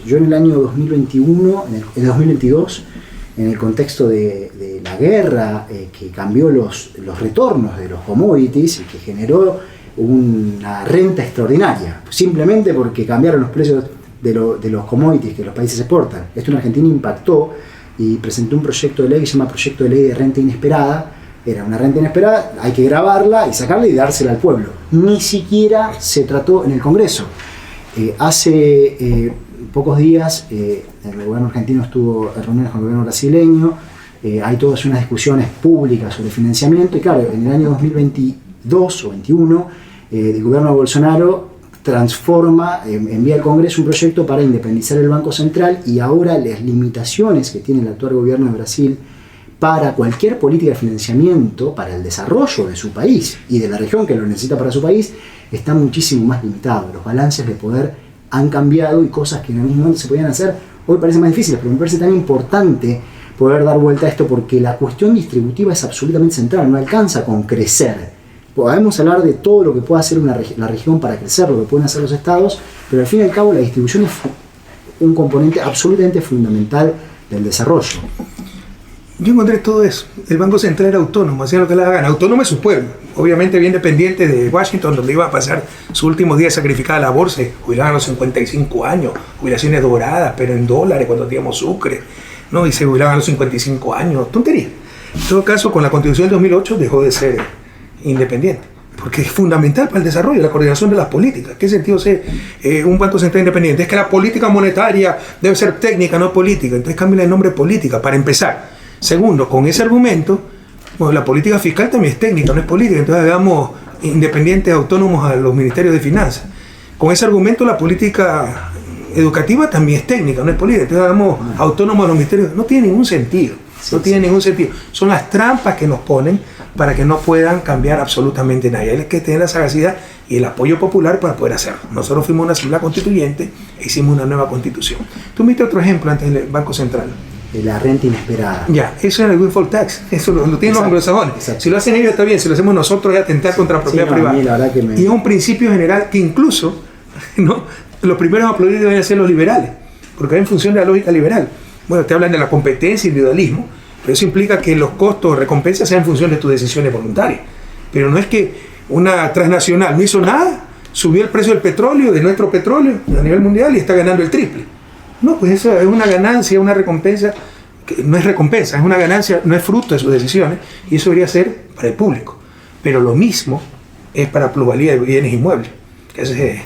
Yo en el año 2021, en el 2022, en el contexto de la guerra que cambió los retornos de los commodities y que generó una renta extraordinaria, simplemente porque cambiaron los precios de los commodities que los países exportan. Esto en Argentina impactó y presentó un proyecto de ley que se llama Proyecto de Ley de Renta Inesperada. Era una renta inesperada, hay que grabarla y sacarla y dársela al pueblo. Ni siquiera se trató en el Congreso. Hace pocos días el gobierno argentino estuvo en reuniones con el gobierno brasileño, hay todas unas discusiones públicas sobre financiamiento y claro, en el año 2022 o 2021 el gobierno de Bolsonaro envía al Congreso un proyecto para independizar el Banco Central y ahora las limitaciones que tiene el actual gobierno de Brasil para cualquier política de financiamiento para el desarrollo de su país y de la región que lo necesita para su país está muchísimo más limitado. Los balances de poder han cambiado y cosas que en algún momento se podían hacer hoy parecen más difíciles, pero me parece tan importante poder dar vuelta a esto porque la cuestión distributiva es absolutamente central, no alcanza con crecer. Podemos hablar de todo lo que pueda hacer la región para crecer, lo que pueden hacer los estados, pero al fin y al cabo la distribución es un componente absolutamente fundamental del desarrollo. Yo encontré todo eso. El Banco Central era autónomo, hacía lo que le hagan. Autónomo es su pueblo. Obviamente bien dependiente de Washington, donde iba a pasar sus últimos días sacrificada la bolsa. Jubilaban a los 55 años, jubilaciones doradas, pero en dólares cuando teníamos Sucre, ¿no? Y se jubilaban a los 55 años. Tontería. En todo caso, con la Constitución del 2008 dejó de ser independiente. Porque es fundamental para el desarrollo, la coordinación de las políticas. ¿Qué sentido ser un Banco Central independiente? Es que la política monetaria debe ser técnica, no política. Entonces cambia el nombre política, para empezar. Segundo, con ese argumento, bueno, la política fiscal también es técnica, no es política, entonces hagamos independientes, autónomos a los ministerios de finanzas. Con ese argumento la política educativa también es técnica, no es política, entonces hagamos autónomos a los ministerios. No tiene ningún sentido, tiene ningún sentido. Son las trampas que nos ponen para que no puedan cambiar absolutamente nada. Hay que tener la sagacidad y el apoyo popular para poder hacerlo. Nosotros fuimos una asamblea constituyente e hicimos una nueva constitución. Tú me diste otro ejemplo antes del Banco Central. La renta inesperada. Ya, eso es el windfall tax, eso lo tienen los anglosajones. Si lo hacen ellos está bien, si lo hacemos nosotros es atentar contra la propiedad privada. Y es un principio general que incluso, ¿no?, los primeros a aplaudir deben ser los liberales, porque va en función de la lógica liberal. Bueno, te hablan de la competencia y individualismo, pero eso implica que los costos o recompensas sean en función de tus decisiones voluntarias. Pero no es que una transnacional no hizo nada, subió el precio del petróleo, de nuestro petróleo a nivel mundial y está ganando el triple. No, pues eso es una ganancia, una recompensa, que no es recompensa, es una ganancia, no es fruto de sus decisiones, y eso debería ser para el público. Pero lo mismo es para plusvalía de bienes inmuebles, que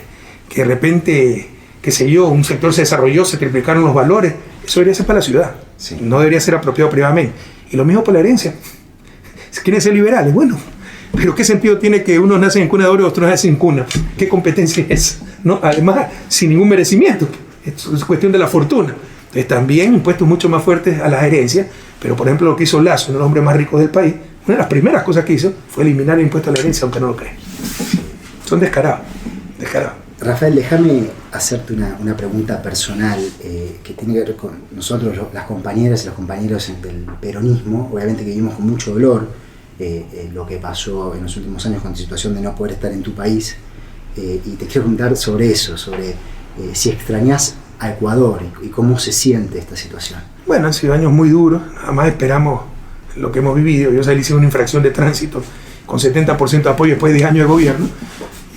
de repente, qué sé yo, un sector se desarrolló, se triplicaron los valores, eso debería ser para la ciudad, no debería ser apropiado privadamente. Y lo mismo para la herencia. ¿Quieren ser liberales? Bueno, pero ¿qué sentido tiene que unos nacen en cuna de oro y otros nacen en cuna? ¿Qué competencia es esa? ¿No? Además, sin ningún merecimiento. Es cuestión de la fortuna. Entonces también impuestos mucho más fuertes a las herencias, pero por ejemplo lo que hizo Lazo, uno de los hombres más ricos del país, una de las primeras cosas que hizo fue eliminar el impuesto a la herencia, aunque no lo creen. Son descarados. Rafael, déjame hacerte una pregunta personal que tiene que ver con nosotros, las compañeras y los compañeros del peronismo. Obviamente que vivimos con mucho dolor lo que pasó en los últimos años con la situación de no poder estar en tu país, y te quiero preguntar sobre eso, sobre si extrañas a Ecuador y cómo se siente esta situación. Bueno, han sido años muy duros, jamás esperamos lo que hemos vivido. Yo salí sin una infracción de tránsito con 70% de apoyo después de 10 años de gobierno,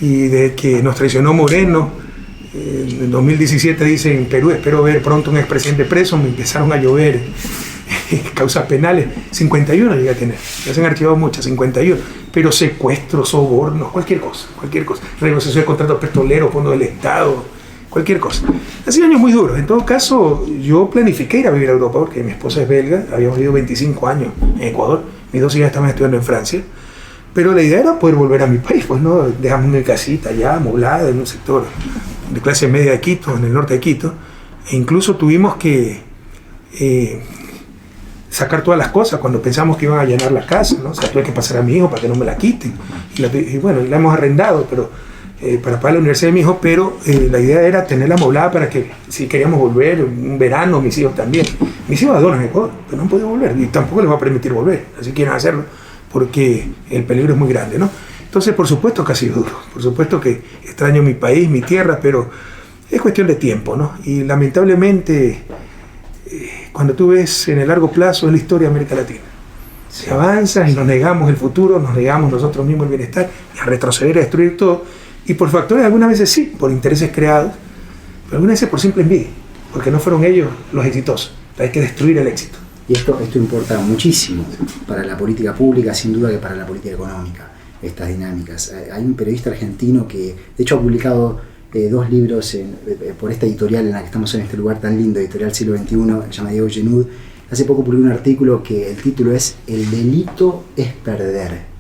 y de que nos traicionó Moreno, en 2017 dicen en Perú, espero ver pronto un expresidente preso, me empezaron a llover causas penales, 51 llegué a tener, ya se han archivado muchas, 51, pero secuestros, sobornos, cualquier cosa, renegociación de contratos petroleros, fondos del Estado, cualquier cosa. Han sido años muy duros. En todo caso, yo planifiqué ir a vivir a Europa porque mi esposa es belga, habíamos vivido 25 años en Ecuador, mis dos hijas estaban estudiando en Francia, pero la idea era poder volver a mi país, pues no, dejamos una casita ya amoblada en un sector de clase media de Quito, en el norte de Quito, e incluso tuvimos que sacar todas las cosas cuando pensamos que iban a llenar la casa, ¿no? O sea, tuve que pasar a mi hijo para que no me la quiten, y bueno, la hemos arrendado, pero para pagar la universidad de mi hijo, pero la idea era tenerla amoblada para que si queríamos volver un verano, mis hijos también. Mis hijos adoran Ecuador, pero no han podido volver y tampoco les va a permitir volver, así quieren hacerlo porque el peligro es muy grande, ¿no? Entonces, por supuesto que ha sido duro, por supuesto que extraño mi país, mi tierra, pero es cuestión de tiempo, ¿no? Y lamentablemente, cuando tú ves en el largo plazo, es la historia de América Latina. Se avanza y nos negamos el futuro, nos negamos nosotros mismos el bienestar, y a retroceder, a destruir todo. Y por factores, algunas veces sí, por intereses creados, pero algunas veces por simple envidia, porque no fueron ellos los exitosos. Hay que destruir el éxito. Y esto importa muchísimo para la política pública, sin duda que para la política económica, estas dinámicas. Hay un periodista argentino que, de hecho, ha publicado 2 libros por esta editorial en la que estamos en este lugar tan lindo, Editorial Siglo XXI, se llama Diego Genud. Hace poco publicó un artículo que el título es "El delito es perder".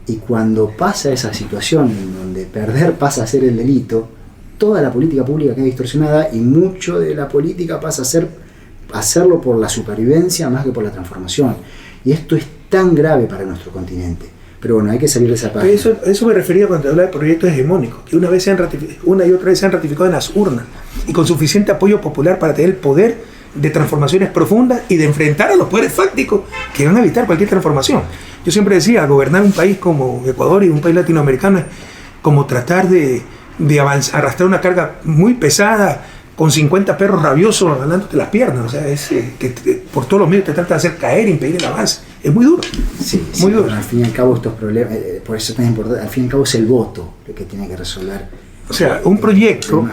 Y cuando pasa esa situación en donde perder pasa a ser el delito, toda la política pública queda distorsionada y mucho de la política pasa a hacerlo por la supervivencia más que por la transformación. Y esto es tan grave para nuestro continente. Pero bueno, hay que salir de esa página. Eso me refería cuando hablaba de proyectos hegemónicos, que una y otra vez se han ratificado en las urnas y con suficiente apoyo popular para tener el poder de transformaciones profundas y de enfrentar a los poderes fácticos que van a evitar cualquier transformación. Yo siempre decía, gobernar un país como Ecuador y un país latinoamericano es como tratar de avanzar, arrastrar una carga muy pesada con 50 perros rabiosos jalándote las piernas. O sea, por todos los medios te trata de hacer caer, impedir el avance. Es muy duro. Sí, muy duro. Al fin y al cabo estos problemas, por eso es tan importante, al fin y al cabo es el voto el que tiene que resolver. O sea, un proyecto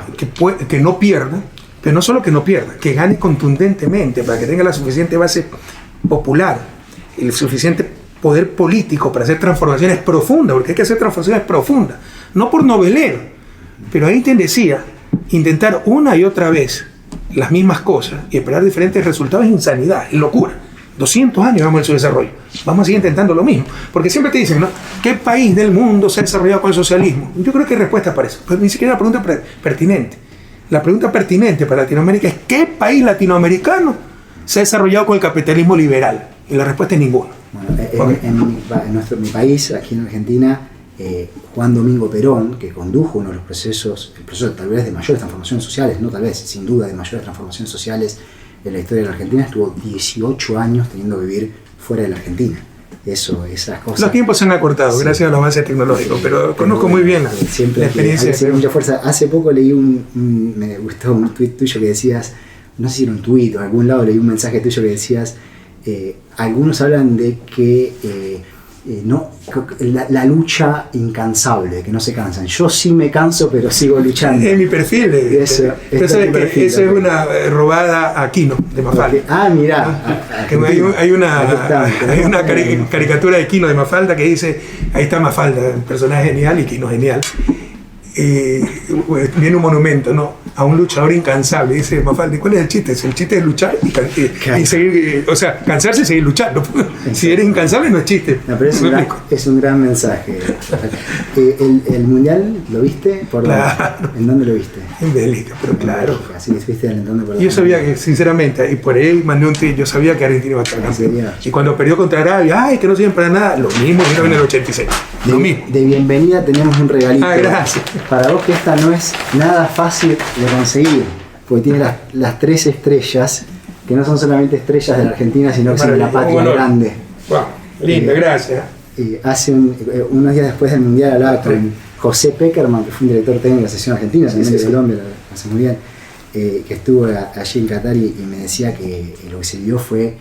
que no pierda, pero no solo que no pierda, que gane contundentemente para que tenga la suficiente base popular, el suficiente poder político para hacer transformaciones profundas, porque hay que hacer transformaciones profundas, no por novelero, pero Einstein decía, intentar una y otra vez las mismas cosas y esperar diferentes resultados es insanidad, es locura. 200 años vamos en su desarrollo, vamos a seguir intentando lo mismo, porque siempre te dicen, ¿no? ¿Qué país del mundo se ha desarrollado con el socialismo? Yo creo que hay respuesta para eso, pero ni siquiera una pregunta pertinente. La pregunta pertinente para Latinoamérica es ¿qué país latinoamericano se ha desarrollado con el capitalismo liberal? Y la respuesta es ninguno. Bueno, en mi país, aquí en Argentina, Juan Domingo Perón, que condujo uno de los procesos, el proceso tal vez de mayores transformaciones sociales, no tal vez, sin duda de mayores transformaciones sociales en la historia de la Argentina, estuvo 18 años teniendo que vivir fuera de la Argentina. Esas cosas. Los tiempos se han acortado, sí, gracias a los avances tecnológicos, pero conozco muy bien la experiencia. Hay mucha fuerza. Hace poco leí me gustó un tuit tuyo que decías, no sé si era un tuit o en algún lado leí un mensaje tuyo que decías, algunos hablan de que la lucha incansable, que no se cansan. Yo sí me canso, pero sigo luchando. Es mi perfil. Eso es una robada a Quino, de Mafalda. Mirá. Hay una caricatura de Quino de Mafalda que dice, ahí está Mafalda, un personaje genial y Quino genial. Viene un monumento, ¿no?, a un luchador incansable. Dice Mafalda, ¿cuál es el chiste? El chiste es luchar y seguir, o sea, cansarse y seguir luchando. Si eres incansable no es chiste. No, pero es un gran mensaje. ¿El mundial lo viste? Claro. ¿En dónde lo viste? En Bélgica, pero claro. Así que fuiste alentando por la Yo sabía que, sinceramente, y por ahí mandé un tweet, yo sabía que Argentina iba a estar campeón. Y cuando perdió contra Arabia, que no sirven para nada, lo mismo vino en el 86. Lo mismo. De bienvenida tenemos un regalito. Gracias. Para vos, que esta no es nada fácil de conseguir, porque tiene las 3 estrellas, que no son solamente estrellas de la Argentina, sino que son de la patria grande. Wow, linda, gracias. Hace unos días después del Mundial hablaba con José Peckerman, que fue un director técnico de la selección argentina, también de Colombia, lo hace muy bien, que estuvo allí en Qatar y me decía que lo que se vio fue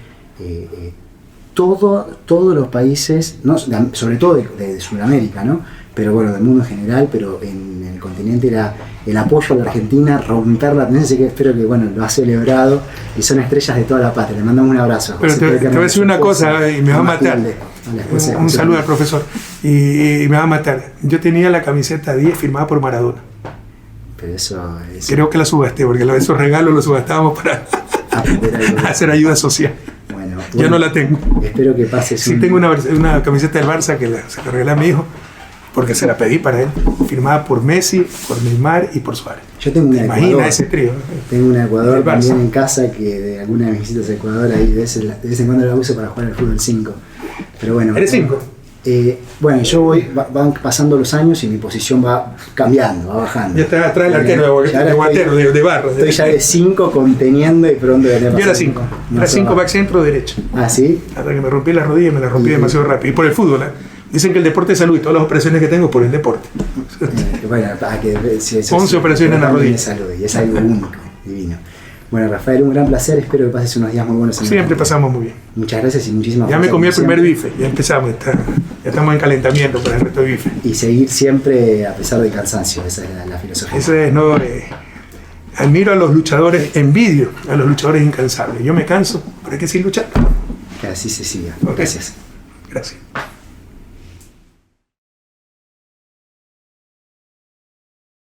todos los países, no, sobre todo de Sudamérica, ¿no?, pero bueno, del mundo en general, pero en el continente era el apoyo a la Argentina, romper la tendencia, que espero que bueno, lo ha celebrado y son estrellas de toda la patria. Le mandamos un abrazo. Pero te voy a decir una cosa y me va a matar. Un saludo al profesor. Y me va a matar. Yo tenía la camiseta 10 firmada por Maradona. Pero eso... Creo que la subgasté, porque esos regalos los subgastábamos para hacer ayuda social. Bueno, yo no la tengo. Espero que pases. Sí, tengo una camiseta del Barça que se la regalé a mi hijo, porque se la pedí para él, firmada por Messi, por Neymar y por Suárez. Yo tengo una Imagina Ecuador, ese trío. Tengo una Ecuador también en casa, que de alguna de mis visitas a Ecuador ahí de vez en cuando la uso para jugar al fútbol 5. Pero bueno. ¿Eres 5? Bueno, yo van pasando los años y mi posición va cambiando, va bajando. Ya está atrás del arquero, de barro. Estoy ya de 5 conteniendo y pronto veré pasar. Yo era 5. Era 5 back centro derecho. Ah, ¿sí? Hasta que me rompí la rodilla y me la rompí demasiado rápido. Y por el fútbol, Dicen que el deporte es salud y todas las operaciones que tengo es por el deporte. Bueno, 11 operaciones en la rodilla. Es salud y es algo único, divino. Bueno, Rafael, un gran placer. Espero que pases unos días muy buenos. Siempre pasamos muy bien. Muchas gracias y muchísimas gracias. Ya me comí el primer bife, ya empezamos. Ya estamos en calentamiento para el resto de bife. Y seguir siempre a pesar del cansancio, esa es la filosofía. Esa es, ¿no? Admiro a los luchadores, envidio a los luchadores incansables. Yo me canso, pero hay que seguir luchando. Que así se siga. Okay. Gracias. Gracias.